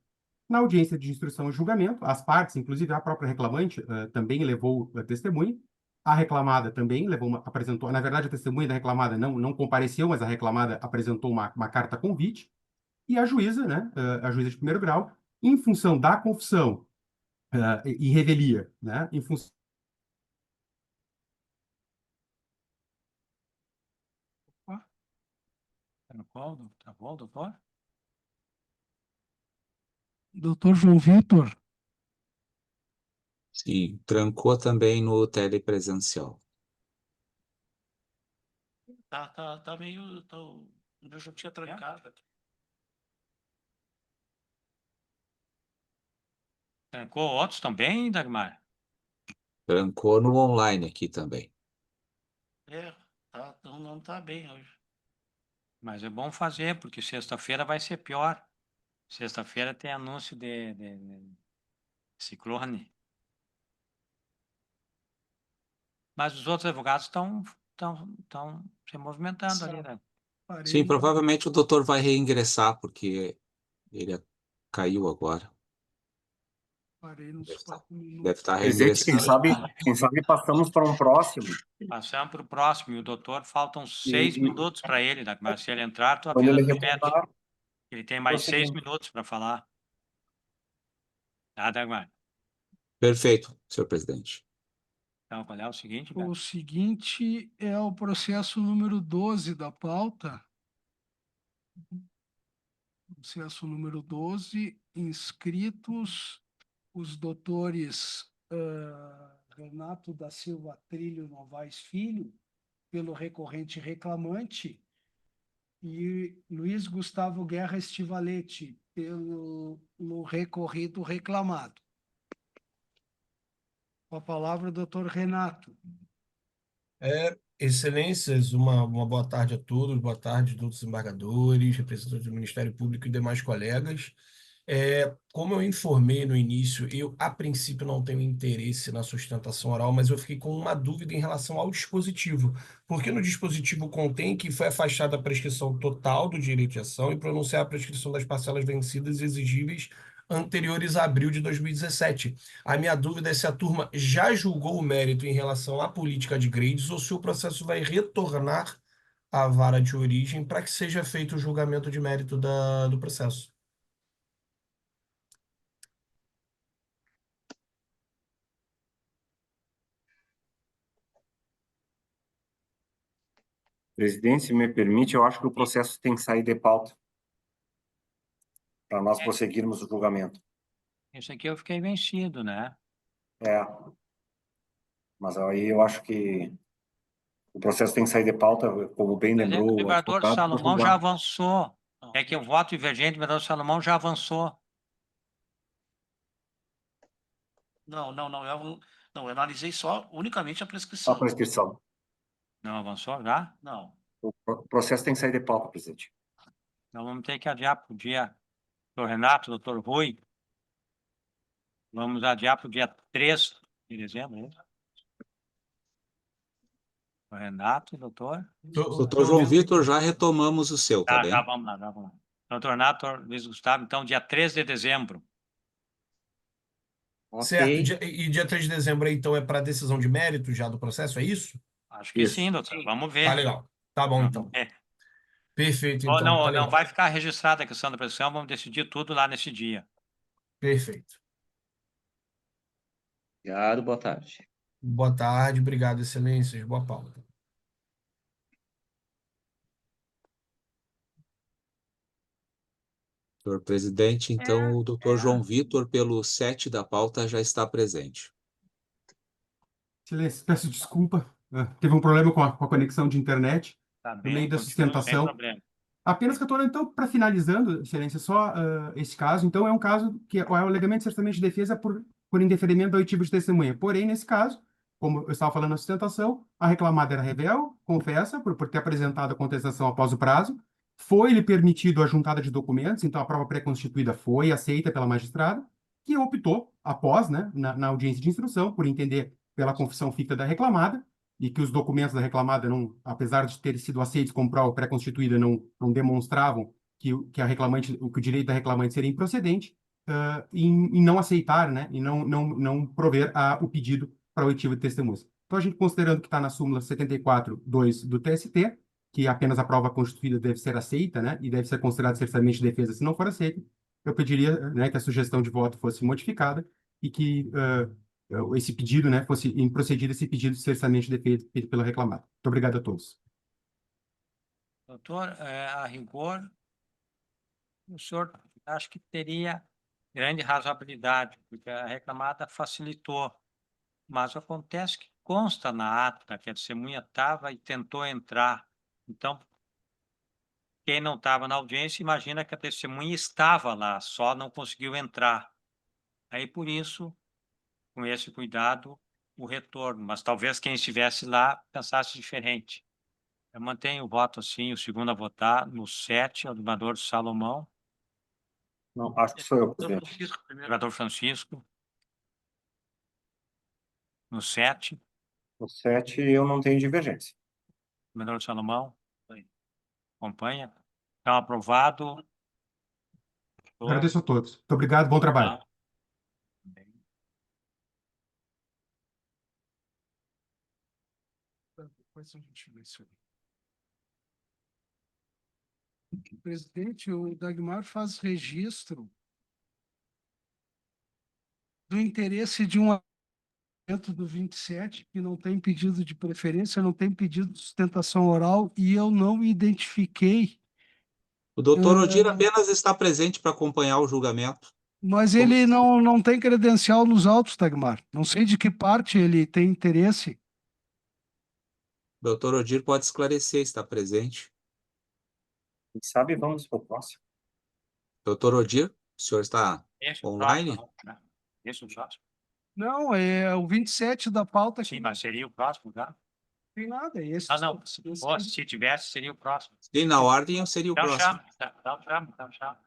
Na audiência de instrução e julgamento, as partes, inclusive a própria reclamante, também levou a testemunha. A reclamada também apresentou, na verdade, a testemunha da reclamada não compareceu, mas a reclamada apresentou uma carta convite. E a juíza, né, a juíza de primeiro grau, em função da confissão e revelia, né, em função Tá bom, doutor? Doutor João Vitor, Sim, trancou também no telepresencial. Tá meio. Eu já tinha trancado aqui. Trancou outros também, Dagmar? Trancou no online aqui também. Não tá bem hoje. Mas é bom fazer, porque sexta-feira vai ser pior. Sexta-feira tem anúncio de ciclone. Mas os outros advogados estão se movimentando ali, né? Sim, provavelmente o doutor vai reingressar, porque ele caiu agora. parei nos 4 minutos. Deve estar Presidente, reingressando. quem sabe passamos para um próximo. Passamos para o próximo. E o doutor, faltam 6 E- minutos para ele, Dagmar. Se ele entrar, tu Quando avisa ele no chat. retornar, Ele tem mais 6 prosseguimos. minutos para falar. Tá, Dagmar? Perfeito, senhor presidente. Então, qual é o seguinte, O Beto? seguinte é o processo número 12 da pauta. Processo número 12, inscritos os doutores Renato da Silva Trilho Novaes Filho, pelo recorrente reclamante, e Luiz Gustavo Guerra Estivalete, pelo recorrido reclamado. Com a palavra, doutor Renato. Excelências, uma boa tarde a todos, boa tarde a todos os embargadores, representantes do Ministério Público e demais colegas. Como eu informei no início, eu, a princípio, não tenho interesse na sustentação oral, mas eu fiquei com uma dúvida em relação ao dispositivo, porque no dispositivo contém que foi afastada a prescrição total do direito de ação e pronunciar a prescrição das parcelas vencidas e exigíveis anteriores a abril de 2017. A minha dúvida é se a turma já julgou o mérito em relação à política de grades ou se o processo vai retornar à vara de origem para que seja feito o julgamento de mérito do processo. Presidente, se me permite, eu acho que o processo tem que sair de pauta para nós prosseguirmos o julgamento. Esse aqui eu fiquei vencido, né? Mas aí eu acho que o processo tem que sair de pauta, como bem Mas é que o lembrou o desembargador advogado. para Salomão já julgar. avançou. É que o voto divergente do desembargador Salomão já avançou. Não, eu analisei só unicamente a A prescrição. prescrição. Não avançou já? Não. O processo tem que sair de pauta, presidente. Então vamos ter que adiar para o dia. Doutor Renato, doutor Rui. Vamos adiar para o dia 3 de dezembro, é isso? Doutor Renato, doutor. Doutor João Vitor, já retomamos o seu, tá bem? Já vamos lá, já vamos lá. Doutor Renato, Luiz Gustavo, então, dia 3 de dezembro. Certo. E dia 3 de dezembro, então, é para decisão de mérito já do processo, é isso? Acho que sim, doutor. Vamos ver. Tá legal. Tá bom, Vamos então. ver. Perfeito, Ou então. não, Tá não legal. vai ficar registrada a questão da prescrição, vamos decidir tudo lá nesse dia. Perfeito. Obrigado, boa tarde. Boa tarde, obrigado, excelências. Boa pauta. Senhor presidente, então o doutor João Vitor, pelo 7 da pauta, já está presente. Excelência, peço desculpa. Teve um problema com a conexão de internet Tá no bem, meio da continua, sustentação. sem problema. Apenas que eu estou, então, para finalizando, excelência, só esse caso. Então, é um caso que é o alegamento certamente de defesa por indeferimento do oitivo de testemunha. Porém, nesse caso, como eu estava falando na sustentação, a reclamada era rével, confessa, por ter apresentado a contestação após o prazo. Foi-lhe permitido a juntada de documentos, então a prova pré-constituída foi aceita pela magistrada. que optou, após, né, na audiência de instrução, por entender pela confissão ficta da reclamada, e que os documentos da reclamada, não, apesar de terem sido aceitos como prova pré-constituída, não demonstravam que a reclamante, que o direito da reclamante seria improcedente, em não aceitar, né, e não prover o pedido para oitiva de testemunhas. Então, a gente, considerando que está na súmula 74.2 do TST, que apenas a prova constituída deve ser aceita, né, e deve ser considerada certamente de defesa se não for aceita, eu pediria, né, que a sugestão de voto fosse modificada e que esse pedido, né, fosse procedido esse pedido de cessamento de defeito feito pelo reclamado. Muito obrigado a todos. Doutor, a rigor, o senhor acho que teria grande razoabilidade, porque a reclamada facilitou, mas acontece que consta na ata que a testemunha estava e tentou entrar. Então, quem não estava na audiência imagina que a testemunha estava lá, só não conseguiu entrar. Aí, por isso, com esse cuidado, o retorno. Mas talvez quem estivesse lá pensasse diferente. Eu mantenho o voto assim, o segundo a votar, no 7, o desembargador Salomão. Não, acho que sou eu, presidente. Desembargador Francisco. No 7, No 7, eu não tenho divergência. desembargador Salomão. Acompanha. Então, aprovado. Agradeço a todos. Muito obrigado, bom trabalho. Depois a gente vê isso aí. Presidente, o Dagmar faz registro do interesse de um dentro do 27, que não tem pedido de preferência, não tem pedido de sustentação oral, e eu não identifiquei, O doutor Odir apenas está presente para acompanhar o julgamento. mas ele não tem credencial nos autos, Dagmar. Não sei de que parte ele tem interesse. O doutor Odir pode esclarecer, está presente. Quem sabe vamos para o próximo. Doutor Odir, o senhor está Esse é o online? próximo, né? Esse é o próximo. Não, é o 27 da pauta. Sim, mas seria o próximo, tá? Não tem nada, é esse. Não. Se tivesse, seria o próximo. Sim, na ordem seria o Então, próximo. chama.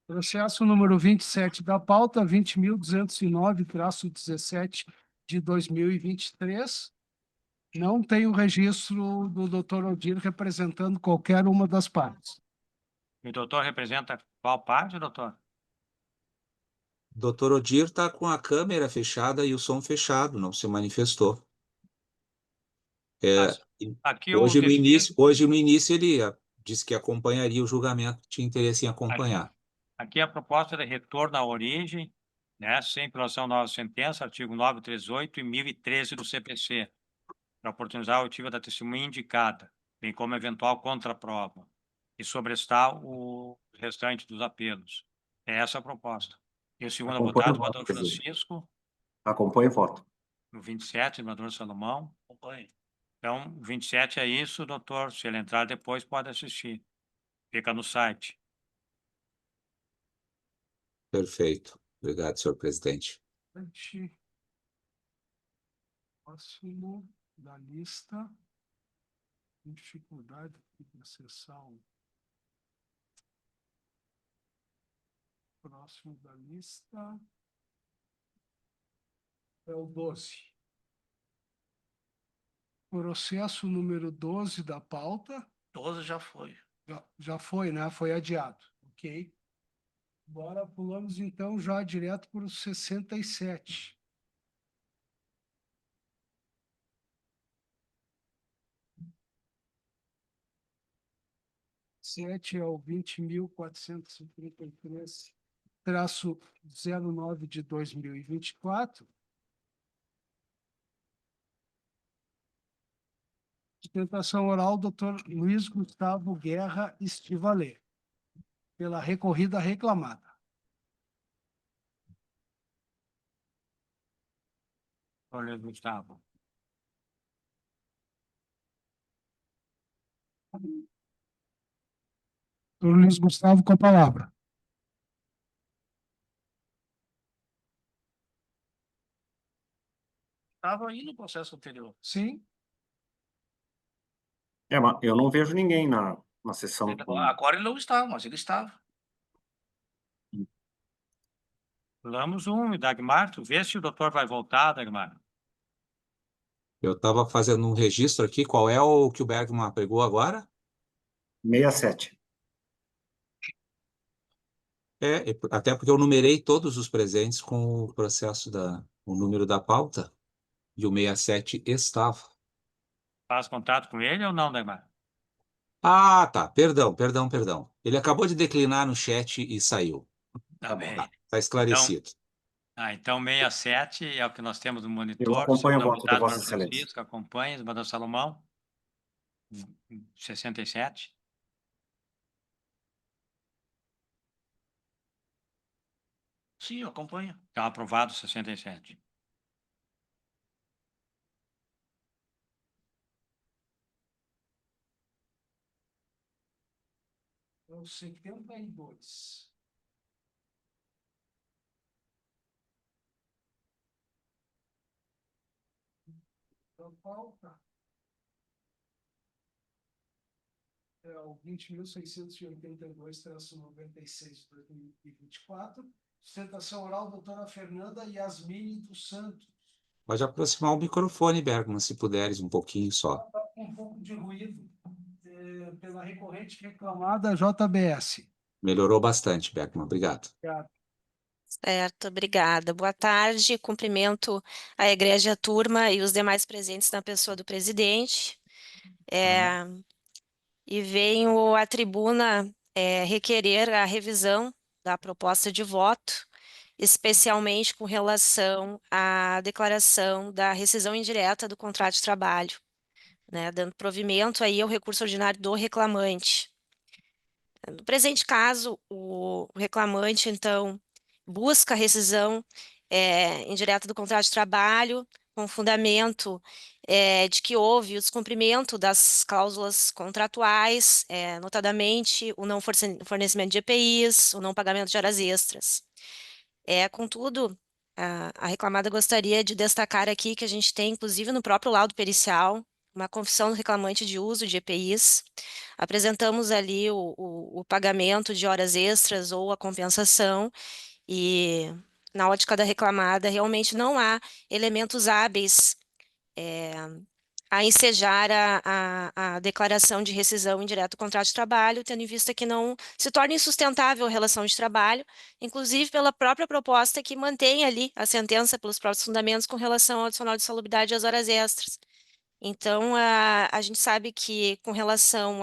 Processo número 27 da pauta, 20.209-17 de 2023. Não tem o registro do doutor Odir representando qualquer uma das partes. E o doutor representa qual parte, doutor? O doutor Odir está com a câmera fechada e o som fechado, não se manifestou. Mas aqui o Hoje tecido- no início ele disse que acompanharia o julgamento, tinha interesse em acompanhar. Aqui a proposta de retorno à origem, né, sem violação da nova sentença, artigo 938 e 1013 do CPC, para oportunizar a oitiva da testemunha indicada, bem como eventual contraprova, e sobrestar o restante dos apelos. É essa a proposta. E o segundo Acompanho votado, o o voto, doutor presidente. Francisco, Acompanho o voto. no 27, o doutor Salomão. Acompanhe. Então, o 27 é isso, doutor. Se ele entrar depois, pode assistir. Fica no site. Perfeito. Obrigado, senhor presidente. Próximo da lista. Dificuldade de acessar o próximo da lista. É o 12. Processo número 12 da pauta. 12 já foi. Já foi, né? Foi adiado. Ok. Agora pulamos então já direto para o 67. Sete é o 20.433-09 de 2024. Sustentação oral, doutor Luiz Gustavo Guerra Estivalê, pela recorrida reclamada. Olha, Gustavo. Doutor Luiz Gustavo, com a palavra. Estava aí no processo anterior. Sim. Mas eu não vejo ninguém na sessão. Agora ele não estava, mas ele estava. Pulamos um, e Dagmar, tu vê se o doutor vai voltar, Dagmar. Eu estava fazendo um registro aqui. Qual é o que o Bergman pegou agora? 67. Até porque eu numerei todos os presentes com o processo o número da pauta, e o 67 estava. Faz contato com ele ou não, Dagmar? Ah, tá. Perdão. Ele acabou de declinar no chat e saiu. Tá bem. Tá Então, esclarecido. então 67 é o que nós temos no Eu monitor. acompanho o Segunda voto de vontade Vossa para Excelência. Francisco, acompanha, Esmador Salomão. 67. Sim, eu acompanho. Então, aprovado 67. É o 72. A pauta é o 20.682-96 de 2024. Sustentação oral, doutora Fernanda Yasmine dos Santos. Pode aproximar o microfone, Bergman, se puderes, um pouquinho só. Está com um pouco de ruído pela recorrente reclamada JBS. Melhorou bastante, Bergman. Obrigado. Obrigado. Certo, obrigada. Boa tarde, cumprimento a egrégia turma e os demais presentes na pessoa do presidente. E venho à tribuna requerer a revisão da proposta de voto, especialmente com relação à declaração da rescisão indireta do contrato de trabalho, né, dando provimento aí ao recurso ordinário do reclamante. No presente caso, o reclamante, então, busca a rescisão indireta do contrato de trabalho, com fundamento de que houve o descumprimento das cláusulas contratuais, notadamente o não fornecimento de EPIs, o não pagamento de horas extras. Contudo, a reclamada gostaria de destacar aqui que a gente tem, inclusive no próprio laudo pericial, uma confissão do reclamante de uso de EPIs. Apresentamos ali o pagamento de horas extras ou a compensação, e na ótica da reclamada, realmente não há elementos hábeis a ensejar a declaração de rescisão indireta do contrato de trabalho, tendo em vista que não se torna insustentável a relação de trabalho, inclusive pela própria proposta que mantém ali a sentença pelos próprios fundamentos com relação ao adicional de salubridade e às horas extras. Então, a gente sabe que, com relação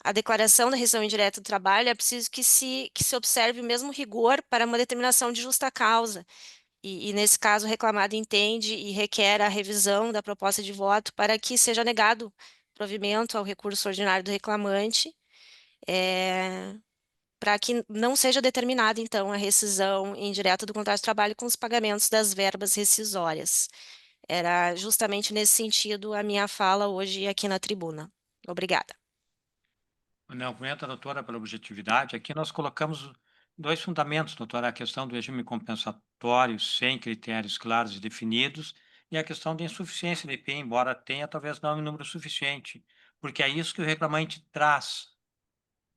à declaração da rescisão indireta do trabalho, é preciso que se observe o mesmo rigor para uma determinação de justa causa. E, nesse caso, o reclamado entende e requer a revisão da proposta de voto para que seja negado provimento ao recurso ordinário do reclamante, para que não seja determinada, então, a rescisão indireta do contrato de trabalho com os pagamentos das verbas rescisórias. Era justamente nesse sentido a minha fala hoje aqui na tribuna. Obrigada. Não, comenta, doutora, pela objetividade. Aqui nós colocamos dois fundamentos, doutora, a questão do regime compensatório sem critérios claros e definidos e a questão da insuficiência de EPI, embora tenha talvez não em número suficiente, porque é isso que o reclamante traz.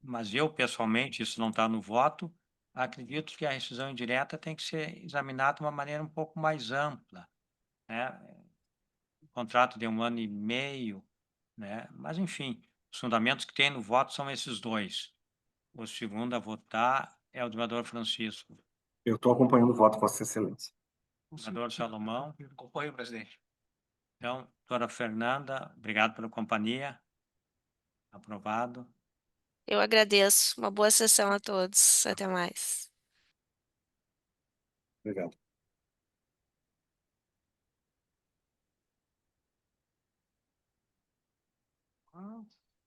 Mas eu, pessoalmente, isso não está no voto, acredito que a rescisão indireta tem que ser examinada de uma maneira um pouco mais ampla, né? O contrato de 1 ano e meio, né? Mas, enfim, os fundamentos que tem no voto são esses dois. O segundo a votar é o desembargador Francisco. Eu estou acompanhando o voto, Vossa Excelência. Desembargador Salomão. Acompanho, presidente. Então, doutora Fernanda, obrigado pela companhia. Aprovado. Eu agradeço. Uma boa sessão a todos. Até mais. Obrigado.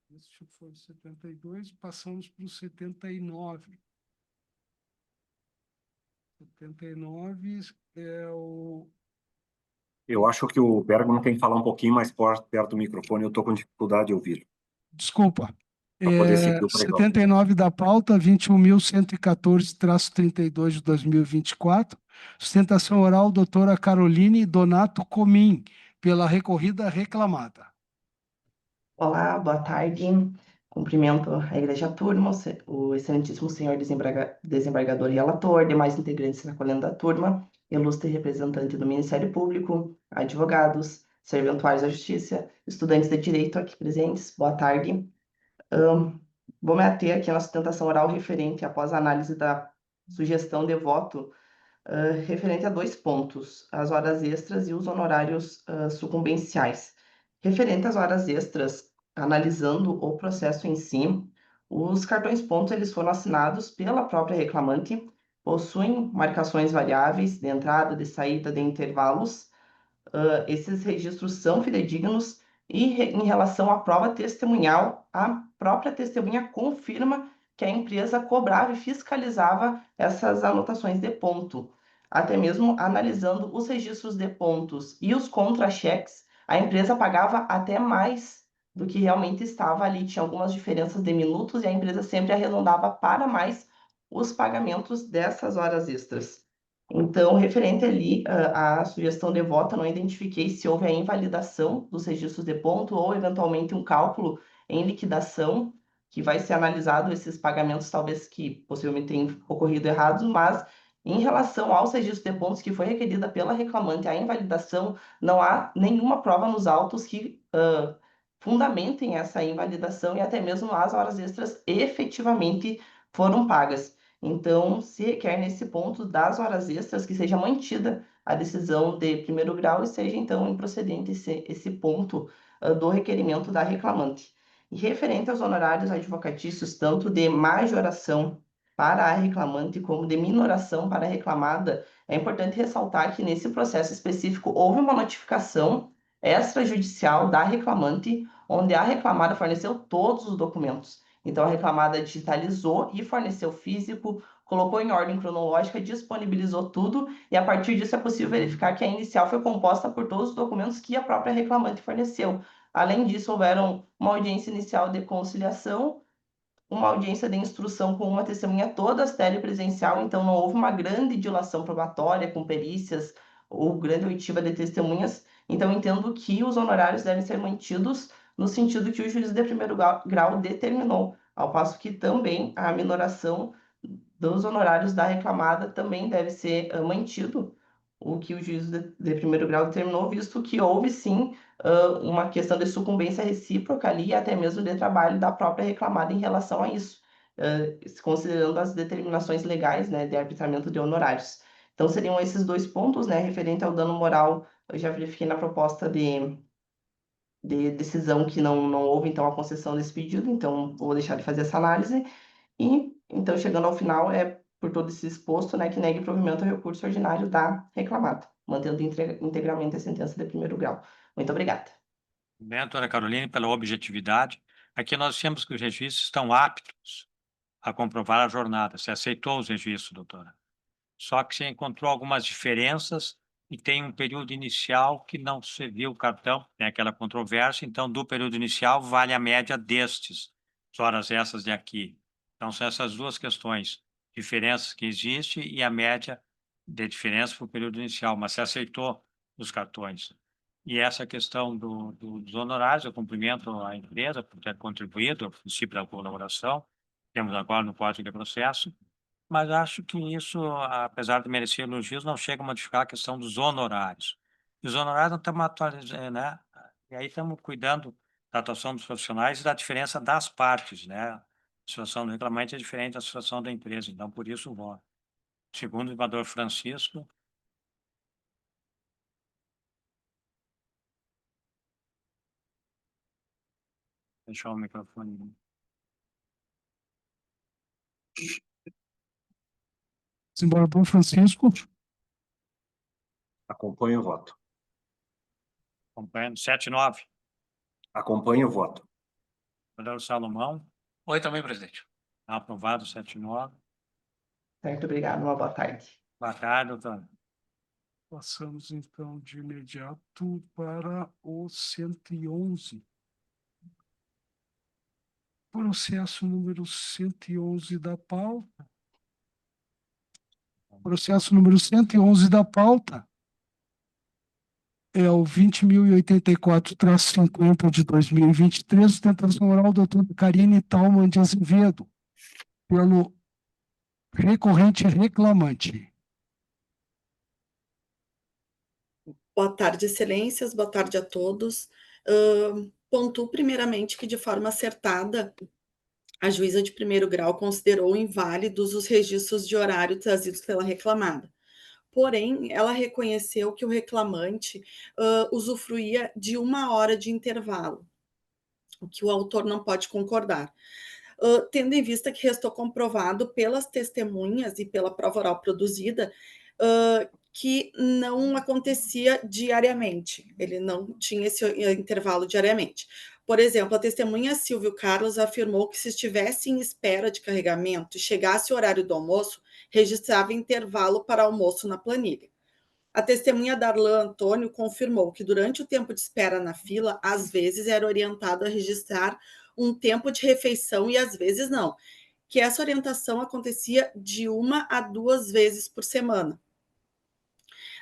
Este foi 72, passamos para o 79. 79 é o... Eu acho que o Bergman tem que falar um pouquinho mais perto do microfone, eu estou com dificuldade de ouvir. Desculpa. Para poder seguir o pregão. 79 da pauta, 21.114-32 de 2024. Sustentação oral, doutora Caroline Donato Comim, pela recorrida reclamada. Olá, boa tarde. Cumprimento a igreja turma, o excelentíssimo senhor desembargador e relator, demais integrantes na colenda da turma, ilustre representante do Ministério Público, advogados, serventuários da Justiça, estudantes de direito aqui presentes, boa tarde. Vou me ater aqui na sustentação oral referente após a análise da sugestão de voto referente a 2 pontos, as horas extras e os honorários sucumbenciais. Referente às horas extras, analisando o processo em si, os cartões pontos eles foram assinados pela própria reclamante, possuem marcações variáveis de entrada, de saída, de intervalos. Esses registros são fidedignos e, em relação à prova testemunhal, a própria testemunha confirma que a empresa cobrava e fiscalizava essas anotações de ponto. Até mesmo analisando os registros de pontos e os contra-cheques, a empresa pagava até mais do que realmente estava ali. Tinha algumas diferenças de minutos e a empresa sempre arredondava para mais os pagamentos dessas horas extras. Então, referente ali à sugestão de voto, eu não identifiquei se houve a invalidação dos registros de ponto ou, eventualmente, um cálculo em liquidação, que vai ser analisado esses pagamentos, talvez que possivelmente tenham ocorrido errados, mas em relação aos registros de pontos que foi requerida pela reclamante, a invalidação, não há nenhuma prova nos autos que fundamentem essa invalidação e até mesmo as horas extras efetivamente foram pagas. Então, se requer nesse ponto das horas extras que seja mantida a decisão de primeiro grau e seja, então, improcedente esse ponto do requerimento da reclamante. E referente aos honorários advocatícios, tanto de majoração para a reclamante como de minoração para a reclamada, é importante ressaltar que nesse processo específico houve uma notificação extrajudicial da reclamante, onde a reclamada forneceu todos os documentos. Então, a reclamada digitalizou e forneceu físico, colocou em ordem cronológica, disponibilizou tudo, e a partir disso é possível verificar que a inicial foi composta por todos os documentos que a própria reclamante forneceu. Além disso, houveram uma audiência inicial de conciliação, uma audiência de instrução com uma testemunha todas telepresencial, então não houve uma grande dilação probatória com perícias ou grande oitiva de testemunhas. Então, entendo que os honorários devem ser mantidos no sentido que o juiz de primeiro grau determinou, ao passo que também a minoração dos honorários da reclamada também deve ser mantido, o que o juiz de primeiro grau determinou, visto que houve sim uma questão de sucumbência recíproca ali, até mesmo de trabalho da própria reclamada em relação a isso, considerando as determinações legais, né, de arbitramento de honorários. Então, seriam esses 2 pontos, né, referente ao dano moral. Eu já verifiquei na proposta de decisão que não houve, então, a concessão desse pedido, então, vou deixar de fazer essa análise. E, então, chegando ao final, por todo esse exposto, né, que negue provimento ao recurso ordinário da reclamada, mantendo integralmente a sentença de primeiro grau. Muito obrigada. Bem, doutora Caroline, pela objetividade. Aqui nós temos que os registros estão aptos a comprovar a jornada. Você aceitou os registros, doutora? Só que você encontrou algumas diferenças e tem um período inicial que não se viu o cartão, tem aquela controvérsia, então do período inicial vale a média destes, as horas essas de aqui. Então são essas 2 questões, diferenças que existem e a média de diferença para o período inicial, mas você aceitou os cartões. E essa questão dos honorários, eu cumprimento a empresa por ter contribuído ao princípio da colaboração, temos agora no Código de Processo, mas acho que isso, apesar de merecer elogios, não chega a modificar a questão dos honorários. E os honorários não estamos atualizando, né? E aí estamos cuidando da atuação dos profissionais e da diferença das partes, né? A situação do reclamante é diferente da situação da empresa, então por isso o voto. Segundo o desembargador Francisco. Fechou o microfone. Desembargador Francisco. Acompanho o voto. Acompanhando. 7-9. Acompanho o voto. Desembargador Salomão. Oi, também, presidente. Aprovado. 7-9. Certo, obrigado. Uma boa tarde. Boa tarde, doutora. Passamos, então, de imediato para o 111. Processo número 111 da pauta. Processo número 111 da pauta. é o 20.084-50 de 2023, sustentação oral, doutora Karine Thalmann de Azevedo, pelo recorrente reclamante. Boa tarde, excelências, boa tarde a todos. Pontuo primeiramente que, de forma acertada, a juíza de primeiro grau considerou inválidos os registros de horário trazidos pela reclamada. Porém, ela reconheceu que o reclamante usufruía de 1 hora de intervalo, o que o autor não pode concordar. Tendo em vista que restou comprovado pelas testemunhas e pela prova oral produzida que não acontecia diariamente, ele não tinha esse intervalo diariamente. Por exemplo, a testemunha Silvio Carlos afirmou que se estivesse em espera de carregamento e chegasse o horário do almoço, registrava intervalo para almoço na planilha. A testemunha Darlan Antônio confirmou que durante o tempo de espera na fila, às vezes era orientado a registrar um tempo de refeição e às vezes não, que essa orientação acontecia de 1 a 2 vezes por semana.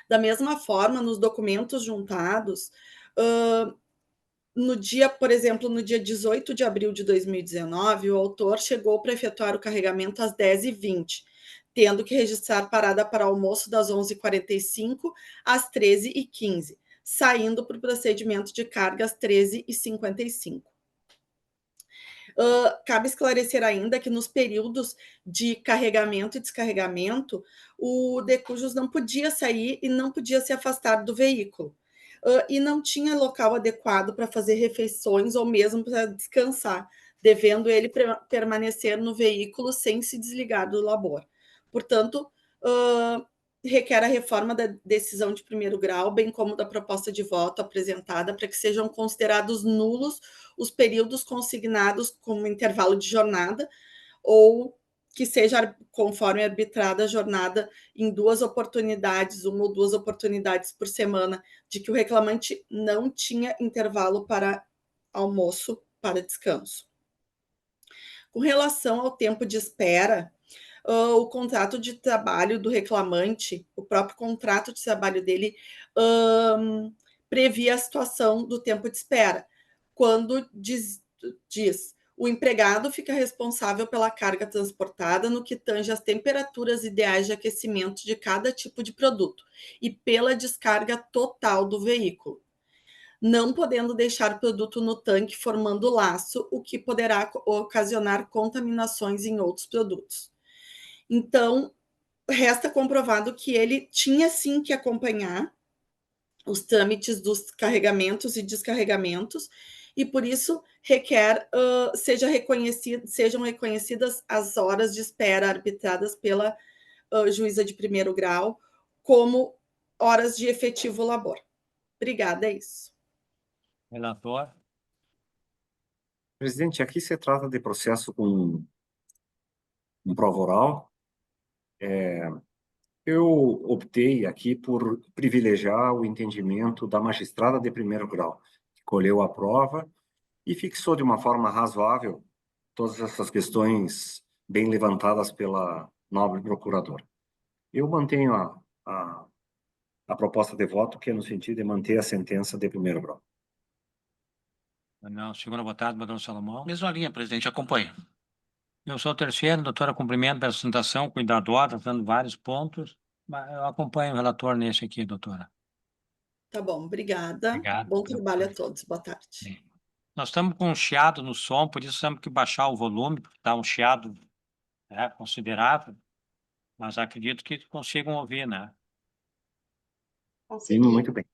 Da mesma forma, nos documentos juntados, no dia, por exemplo, no dia 18 de abril de 2019, o autor chegou para efetuar o carregamento às 10h20, tendo que registrar parada para almoço das 11h45 às 13h15, saindo para o procedimento de carga às 13h55. Cabe esclarecer ainda que nos períodos de carregamento e descarregamento, o decujus não podia sair e não podia se afastar do veículo. E não tinha local adequado para fazer refeições ou mesmo para descansar, devendo ele permanecer no veículo sem se desligar do labor. Portanto, requer a reforma da decisão de primeiro grau, bem como da proposta de voto apresentada para que sejam considerados nulos os períodos consignados como intervalo de jornada ou que seja conforme arbitrada a jornada em 2 oportunidades, 1 ou 2 oportunidades por semana, de que o reclamante não tinha intervalo para almoço, para descanso. Com relação ao tempo de espera, o contrato de trabalho do reclamante, o próprio contrato de trabalho dele, previa a situação do tempo de espera, quando diz o empregado fica responsável pela carga transportada no que tange às temperaturas ideais de aquecimento de cada tipo de produto e pela descarga total do veículo, não podendo deixar produto no tanque formando laço, o que poderá ocasionar contaminações em outros produtos. Então, resta comprovado que ele tinha sim que acompanhar os trâmites dos carregamentos e descarregamentos, e por isso requer sejam reconhecidas as horas de espera arbitradas pela juíza de primeiro grau como horas de efetivo labor. Obrigada, é isso. Relator. Presidente, aqui se trata de processo com prova oral. Eu optei aqui por privilegiar o entendimento da magistrada de primeiro grau, que colheu a prova e fixou de uma forma razoável todas essas questões bem levantadas pela nobre procuradora. Eu mantenho a proposta de voto, que é no sentido de manter a sentença de primeiro grau. Não, segunda votada, doutor Salomão. Mesma linha, presidente, acompanho. Eu sou o terceiro, doutora, cumprimento pela apresentação cuidadosa, dando vários pontos, mas eu acompanho o relator nesse aqui, doutora. Tá bom, obrigada. Obrigado. Bom trabalho a todos. Boa tarde. Sim. Nós estamos com um chiado no som, por isso temos que baixar o volume, porque está um chiado considerável, mas acredito que consigam ouvir, né? Sim, muito bem.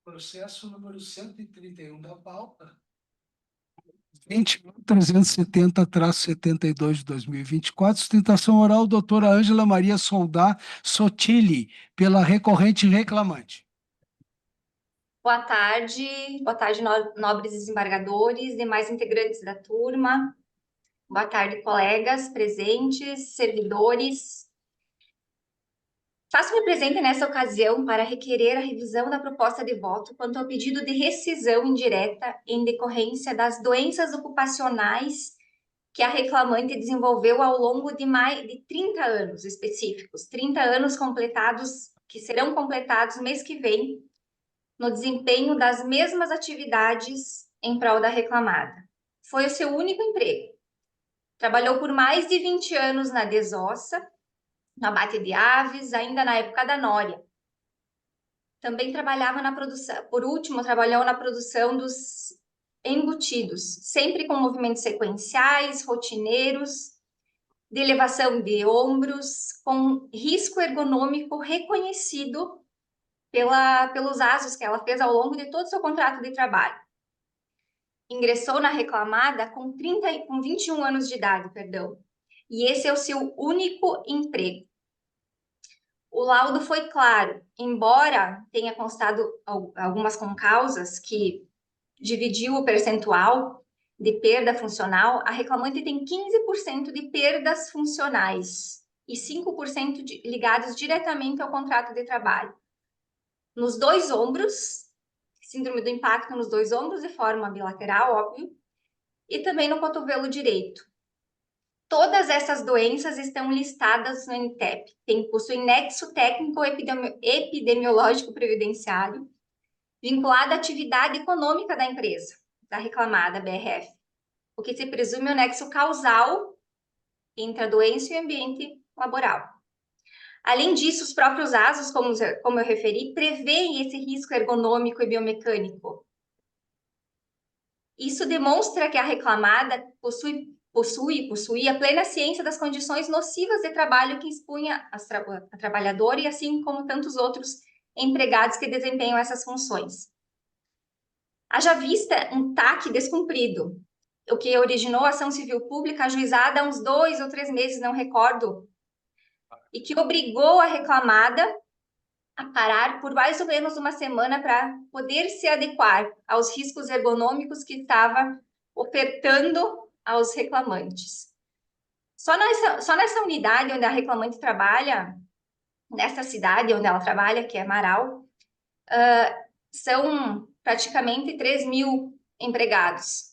Processo número 131 da pauta. 20.370-72 de 2024, sustentação oral, doutora Ângela Maria Soldá Sotili, pela recorrente reclamante. Boa tarde, nobres desembargadores, demais integrantes da turma. Boa tarde, colegas presentes, servidores. Faço-me presente nessa ocasião para requerer a revisão da proposta de voto quanto ao pedido de rescisão indireta em decorrência das doenças ocupacionais que a reclamante desenvolveu ao longo de mais de 30 anos específicos, 30 anos completados, que serão completados mês que vem, no desempenho das mesmas atividades em prol da reclamada. Foi o seu único emprego. Trabalhou por mais de 20 anos na desossa, no abate de aves, ainda na época da Nória. Também trabalhava na produção, por último, trabalhou na produção dos embutidos, sempre com movimentos sequenciais, rotineiros, de elevação de ombros, com risco ergonômico reconhecido pelos ASUS que ela fez ao longo de todo o seu contrato de trabalho. Ingressou na reclamada com 21 anos de idade, perdão, e esse é o seu único emprego. O laudo foi claro, embora tenha constado algumas concausas que dividiu o percentual de perda funcional, a reclamante tem 15% de perdas funcionais e 5% ligados diretamente ao contrato de trabalho. Nos dois ombros, síndrome do impacto nos dois ombros de forma bilateral, óbvio, e também no cotovelo direito. Todas essas doenças estão listadas no NTEP. Possuem nexo técnico epidemiológico previdenciário, vinculado à atividade econômica da empresa, da reclamada BRF, o que se presume o nexo causal entre a doença e o ambiente laboral. Além disso, os próprios ASUS, como eu referi, prevêem esse risco ergonômico e biomecânico. Isso demonstra que a reclamada possuía plena ciência das condições nocivas de trabalho que expunha a trabalhadora e assim como tantos outros empregados que desempenham essas funções. Haja vista um TAC descumprido, o que originou a ação civil pública ajuizada há uns 2 ou 3 meses, não recordo, e que obrigou a reclamada a parar por mais ou menos uma semana para poder se adequar aos riscos ergonômicos que estava ofertando aos reclamantes. Só nessa unidade onde a reclamante trabalha, nessa cidade onde ela trabalha, que é Marau, são praticamente 3.000 empregados.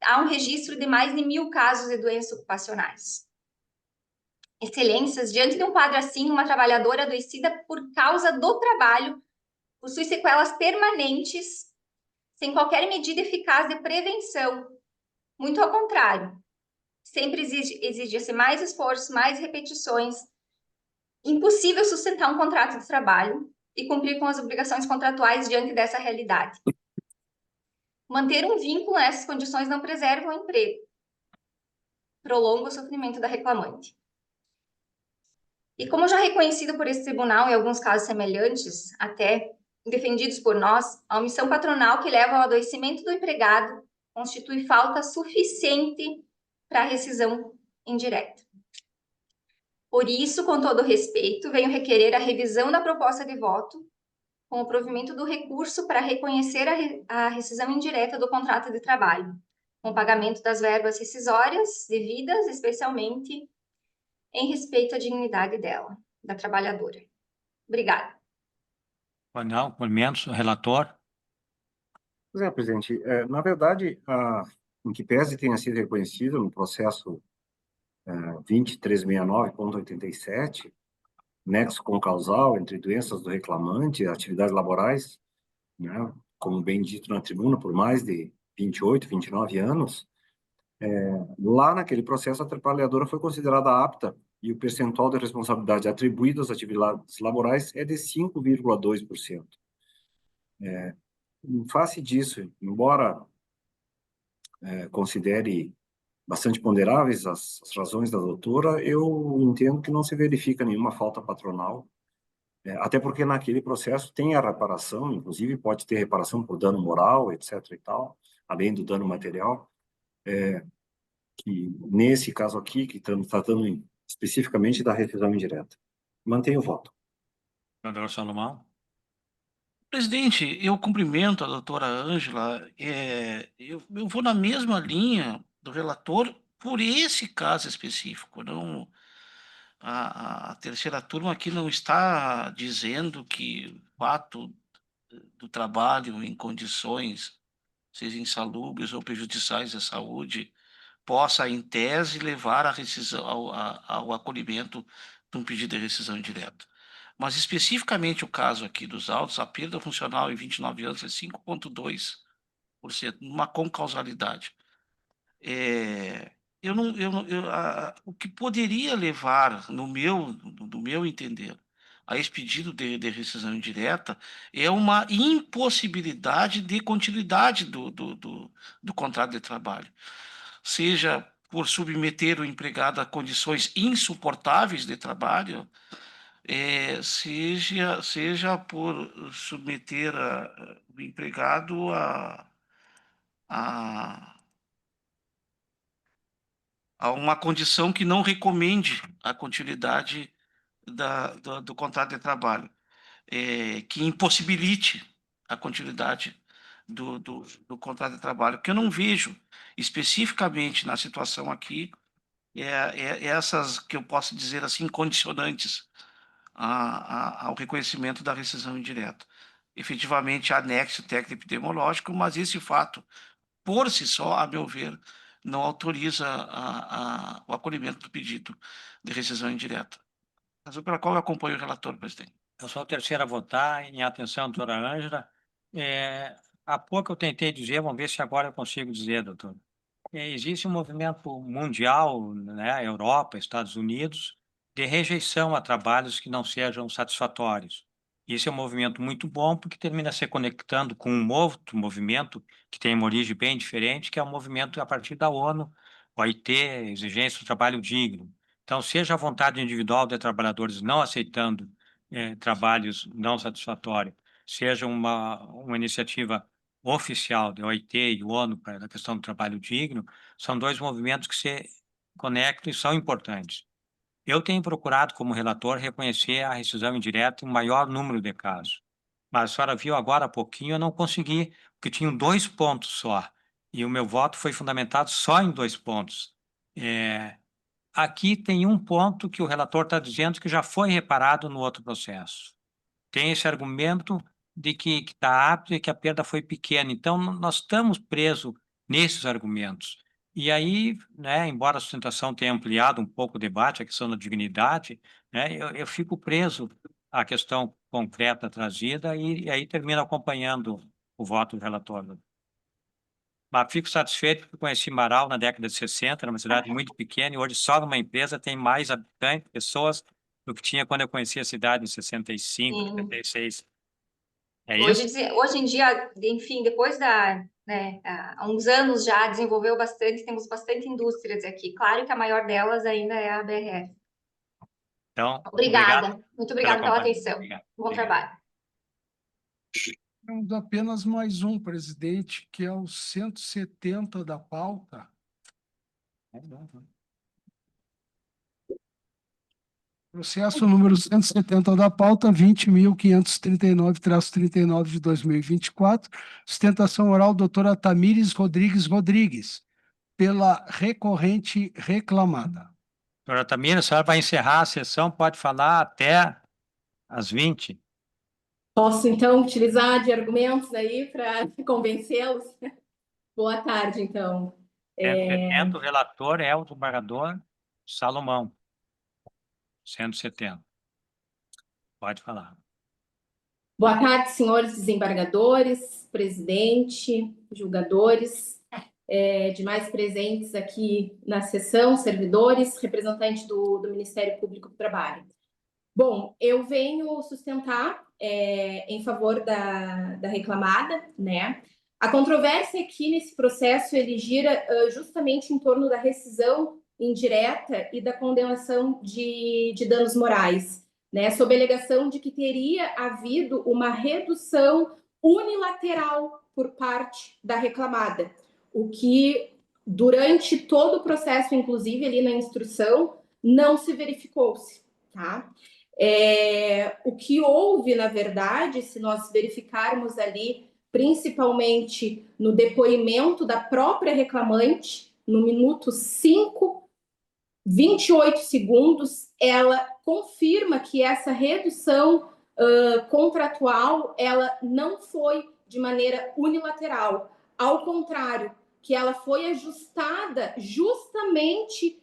Há um registro de mais de 1.000 casos de doenças ocupacionais. Excelências, diante de um quadro assim, uma trabalhadora adoecida por causa do trabalho possui sequelas permanentes, sem qualquer medida eficaz de prevenção. Muito ao contrário, sempre exige-se mais esforço, mais repetições. Impossível sustentar um contrato de trabalho e cumprir com as obrigações contratuais diante dessa realidade. Manter um vínculo nessas condições não preserva o emprego, prolonga o sofrimento da reclamante. E como já reconhecido por esse tribunal em alguns casos semelhantes, até defendidos por nós, a omissão patronal que leva ao adoecimento do empregado constitui falta suficiente para a rescisão indireta. Por isso, com todo respeito, venho requerer a revisão da proposta de voto com o provimento do recurso para reconhecer a rescisão indireta do contrato de trabalho, com o pagamento das verbas rescisórias devidas, especialmente em respeito à dignidade dela, da trabalhadora. Obrigada. Não, cumprimentos, relator. Pois é, presidente. Na verdade, em que pese tenha sido reconhecido no processo 2369.87, nexo concausal entre doenças do reclamante e atividades laborais, né, como bem dito na tribuna, por mais de 28, 29 anos, lá naquele processo a trabalhadora foi considerada apta e o percentual de responsabilidade atribuído às atividades laborais é de 5,2%. Em face disso, embora considere bastante ponderáveis as razões da doutora, eu entendo que não se verifica nenhuma falta patronal, até porque naquele processo tem a reparação, inclusive pode ter reparação por dano moral, etc. e tal, além do dano material, que nesse caso aqui, que estamos tratando especificamente da rescisão indireta. Mantenho o voto. Senador Salomão. Presidente, eu cumprimento a doutora Ângela. Eu vou na mesma linha do relator por esse caso específico. Não, a terceira turma aqui não está dizendo que o fato do trabalho em condições, seja insalubres ou prejudiciais à saúde, possa, em tese, levar à rescisão, ao acolhimento de um pedido de rescisão indireta. Mas, especificamente, o caso aqui dos autos, a perda funcional em 29 anos é 5,2%, numa concausalidade. O que poderia levar, no meu entender, a esse pedido de rescisão indireta é uma impossibilidade de continuidade do contrato de trabalho, seja por submeter o empregado a condições insuportáveis de trabalho, seja por submeter o empregado a uma condição que não recomende a continuidade do contrato de trabalho, que impossibilite a continuidade do contrato de trabalho, que eu não vejo especificamente na situação aqui, essas que eu posso dizer assim, condicionantes ao reconhecimento da rescisão indireta. Efetivamente, anexo técnico epidemiológico, mas esse fato, por si só, a meu ver, não autoriza o acolhimento do pedido de rescisão indireta. Razão pela qual eu acompanho o relator, presidente. Eu sou o terceiro a votar, em atenção, doutora Ângela. Há pouco eu tentei dizer, vamos ver se agora eu consigo dizer, doutor. Existe um movimento mundial, né, Europa, Estados Unidos, de rejeição a trabalhos que não sejam satisfatórios. Isso é um movimento muito bom, porque termina se conectando com um outro movimento que tem uma origem bem diferente, que é o movimento a partir da ONU, OIT, exigência do trabalho digno. Então, seja a vontade individual de trabalhadores não aceitando trabalhos não satisfatórios, seja uma iniciativa oficial da OIT e ONU para a questão do trabalho digno, são dois movimentos que se conectam e são importantes. Eu tenho procurado, como relator, reconhecer a rescisão indireta em maior número de casos. Mas a senhora viu agora há pouquinho, eu não consegui, porque tinham 2 pontos só. E o meu voto foi fundamentado só em 2 pontos. Aqui tem um ponto que o relator está dizendo que já foi reparado no outro processo. Tem esse argumento de que está apto e que a perda foi pequena. Então, nós estamos presos nesses argumentos. E aí, né, embora a sustentação tenha ampliado um pouco o debate, a questão da dignidade, né, eu fico preso à questão concreta trazida e aí termino acompanhando o voto do relator. Mas fico satisfeito porque conheci Marau na década de 60, numa cidade muito pequena, e hoje só numa empresa tem mais habitantes, pessoas, do que tinha quando eu conheci a cidade em 65, Sim. 76. É isso? Hoje em dia, enfim, depois há uns anos já desenvolveu bastante, temos bastante indústrias aqui. Claro que a maior delas ainda é a BRF. Então, Obrigada. Muito obrigada pela acompanhamento. atenção. Obrigado. Bom Obrigado. trabalho. Temos apenas mais um, presidente, que é o 170 da pauta. Processo número 170 da pauta, 20.539-39 de 2024. Sustentação oral, doutora Tamires Rodrigues, pela recorrente reclamada. Doutora Tamira, a senhora vai encerrar a sessão, pode falar até às 20. Posso, então, utilizar de argumentos aí para convencê-los? Boa tarde, então. 170, o relator é o desembargador Salomão. 170. Pode falar. Boa tarde, senhores desembargadores, presidente, julgadores, demais presentes aqui na sessão, servidores, representante do Ministério Público do Trabalho. Bom, eu venho sustentar em favor da reclamada, né? A controvérsia aqui nesse processo, ele gira justamente em torno da rescisão indireta e da condenação de danos morais, né? Sob a alegação de que teria havido uma redução unilateral por parte da reclamada, o que durante todo o processo, inclusive ali na instrução, não se verificou-se, tá? O que houve, na verdade, se nós verificarmos ali, principalmente no depoimento da própria reclamante, no minuto 5, 28 segundos, ela confirma que essa redução contratual, ela não foi de maneira unilateral. Ao contrário, que ela foi ajustada justamente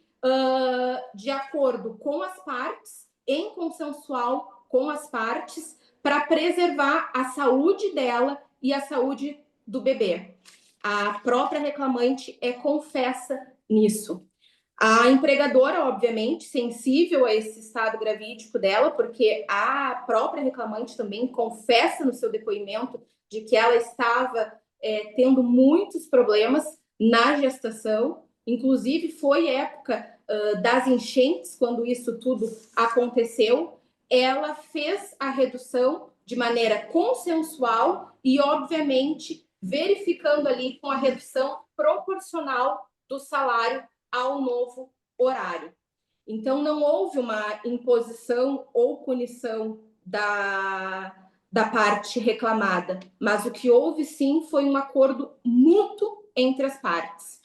de acordo com as partes, em consensual com as partes, para preservar a saúde dela e a saúde do bebê. A própria reclamante confessa nisso. A empregadora, obviamente, sensível a esse estado gravídico dela, porque a própria reclamante também confessa no seu depoimento de que ela estava tendo muitos problemas na gestação, inclusive foi época das enchentes, quando isso tudo aconteceu. Ela fez a redução de maneira consensual e, obviamente, verificando ali com a redução proporcional do salário ao novo horário. Então, não houve uma imposição ou punição da parte reclamada, mas o que houve, sim, foi um acordo mútuo entre as partes.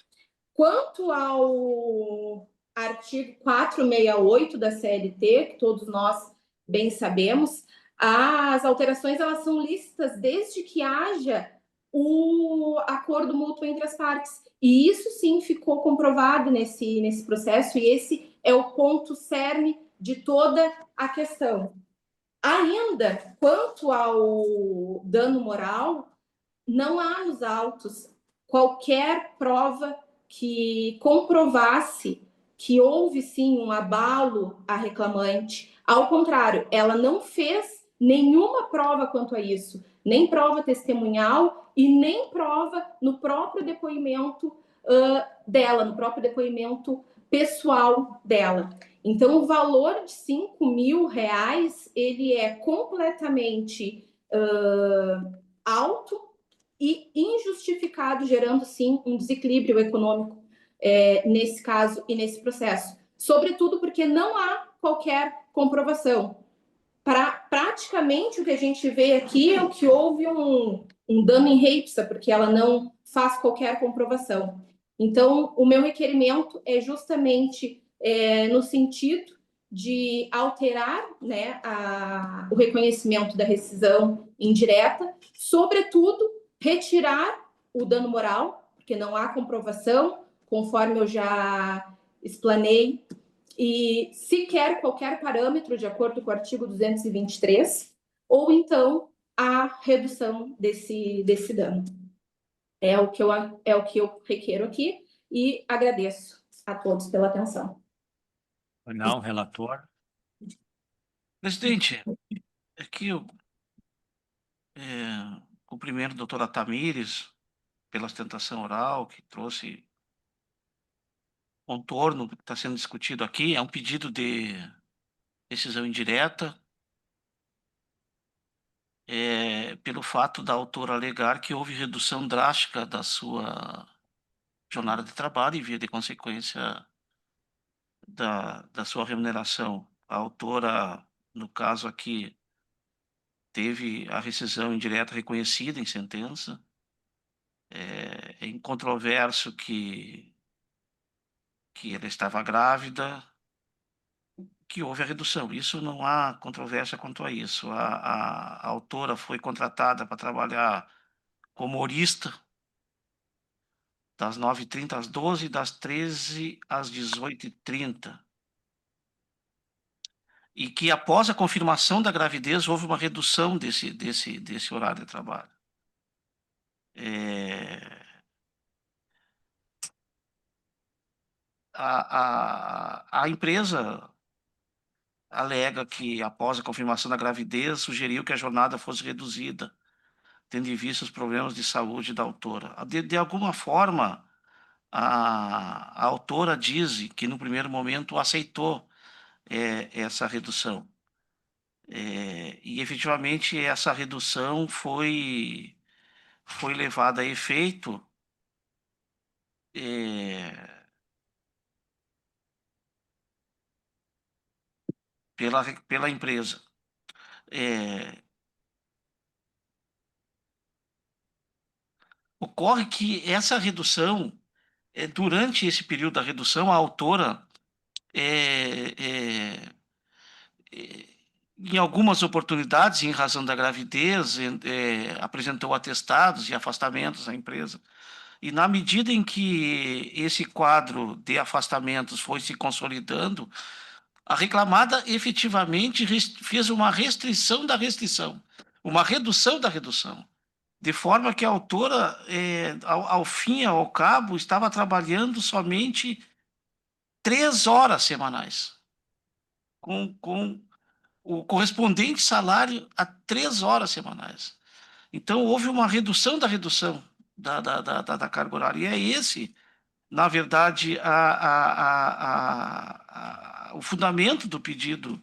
Quanto ao artigo 468 da CLT, que todos nós bem sabemos, as alterações elas são lícitas desde que haja o acordo mútuo entre as partes. E isso sim ficou comprovado nesse processo, e esse é o ponto cerne de toda a questão. Ainda, quanto ao dano moral, não há nos autos qualquer prova que comprovasse que houve sim um abalo à reclamante. Ao contrário, ela não fez nenhuma prova quanto a isso, nem prova testemunhal e nem prova no próprio depoimento dela, no próprio depoimento pessoal dela. Então, o valor de R$5.000, ele é completamente alto e injustificado, gerando, sim, um desequilíbrio econômico nesse caso e nesse processo. Sobretudo porque não há qualquer comprovação. Praticamente, o que a gente vê aqui é o que houve um dano em re ipsa, porque ela não faz qualquer comprovação. Então, o meu requerimento é justamente no sentido de alterar, né, o reconhecimento da rescisão indireta, sobretudo retirar o dano moral, porque não há comprovação, conforme eu já explanei, e sequer qualquer parâmetro de acordo com o artigo 223, ou então a redução desse dano. É o que eu requeiro aqui e agradeço a todos pela atenção. Não, relator. Presidente, aqui eu cumprimento a doutora Tamires pela sustentação oral que trouxe contorno que está sendo discutido aqui. É um pedido de rescisão indireta, pelo fato da autora alegar que houve redução drástica da sua jornada de trabalho e, via de consequência, da sua remuneração. A autora, no caso aqui, teve a rescisão indireta reconhecida em sentença. É incontroverso que ela estava grávida, que houve a redução. Isso não há controvérsia quanto a isso. A autora foi contratada para trabalhar como horista das 9h30 às 12h, das 13h às 18h30. E que após a confirmação da gravidez houve uma redução desse horário de trabalho. A empresa alega que, após a confirmação da gravidez, sugeriu que a jornada fosse reduzida, tendo em vista os problemas de saúde da autora. De alguma forma, a autora diz que, no primeiro momento, aceitou essa redução. E, efetivamente, essa redução foi levada a efeito pela empresa. Ocorre que essa redução, durante esse período da redução, a autora, em algumas oportunidades, em razão da gravidez, apresentou atestados e afastamentos à empresa E na medida em que esse quadro de afastamentos foi se consolidando, a reclamada efetivamente fez uma restrição da restrição, uma redução da redução, de forma que a autora, ao fim e ao cabo, estava trabalhando somente 3 horas semanais, com o correspondente salário a 3 horas semanais. Então, houve uma redução da redução da carga horária. E é esse, na verdade, o fundamento do pedido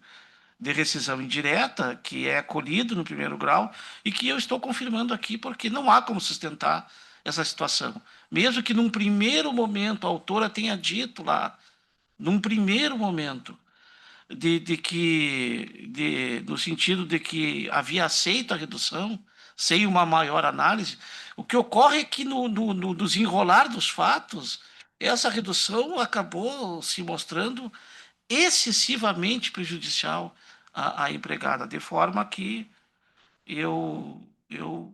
de rescisão indireta, que é acolhido no primeiro grau, e que eu estou confirmando aqui, porque não há como sustentar essa situação. Mesmo que num primeiro momento a autora tenha dito lá, num primeiro momento, no sentido de que havia aceito a redução, sem uma maior análise, o que ocorre é que no desenrolar dos fatos, essa redução acabou se mostrando excessivamente prejudicial à empregada, de forma que eu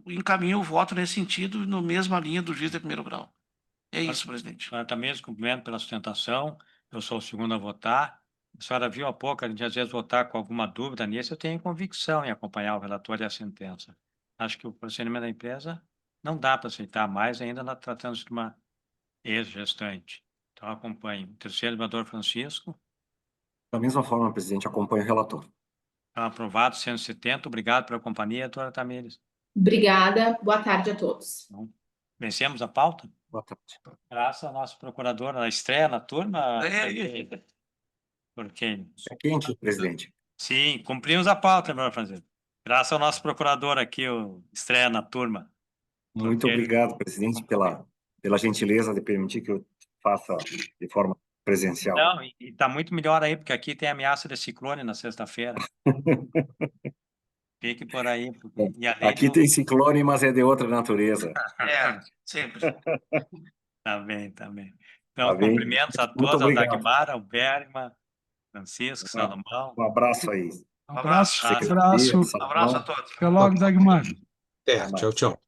encaminho o voto nesse sentido, na mesma linha do juiz de primeiro grau. É isso, presidente. Senhora Tamires, cumprimento pela sustentação. Eu sou o segundo a votar. A senhora viu há pouco, a gente às vezes votar com alguma dúvida nisso, eu tenho convicção em acompanhar o relator e a sentença. Acho que o procedimento da empresa não dá para aceitar mais, ainda tratando-se de uma ex-gestante. Então, acompanho. O terceiro, vereador Francisco. Da mesma forma, presidente, acompanho o relator. Então, aprovado, 170. Obrigado pela companhia, doutora Tamires. Obrigada. Boa tarde a todos. Então, vencemos a pauta? Boa tarde. Graças ao nosso procurador na estreia na turma. Porque É quente, presidente. sim, cumprimos a pauta, meu Francisco. Graças ao nosso procurador aqui, o estreia na turma. Muito obrigado, presidente, pela gentileza de permitir que eu faça de forma presencial. Não, e está muito melhor aí, porque aqui tem ameaça de ciclone na sexta-feira. Fique por aí. E além Aqui tem ciclone, mas é de outra natureza. Sempre. Tá bem, tá bem. Então, Tá bem? cumprimentos a Muito todos, ao obrigado. Dagmar, ao Bergman, Francisco, Salomão. Um abraço aí. Abraço, Secretaria, abraço. Salomão. Abraço a todos. Até logo, Dagmar. Tchau, tchau.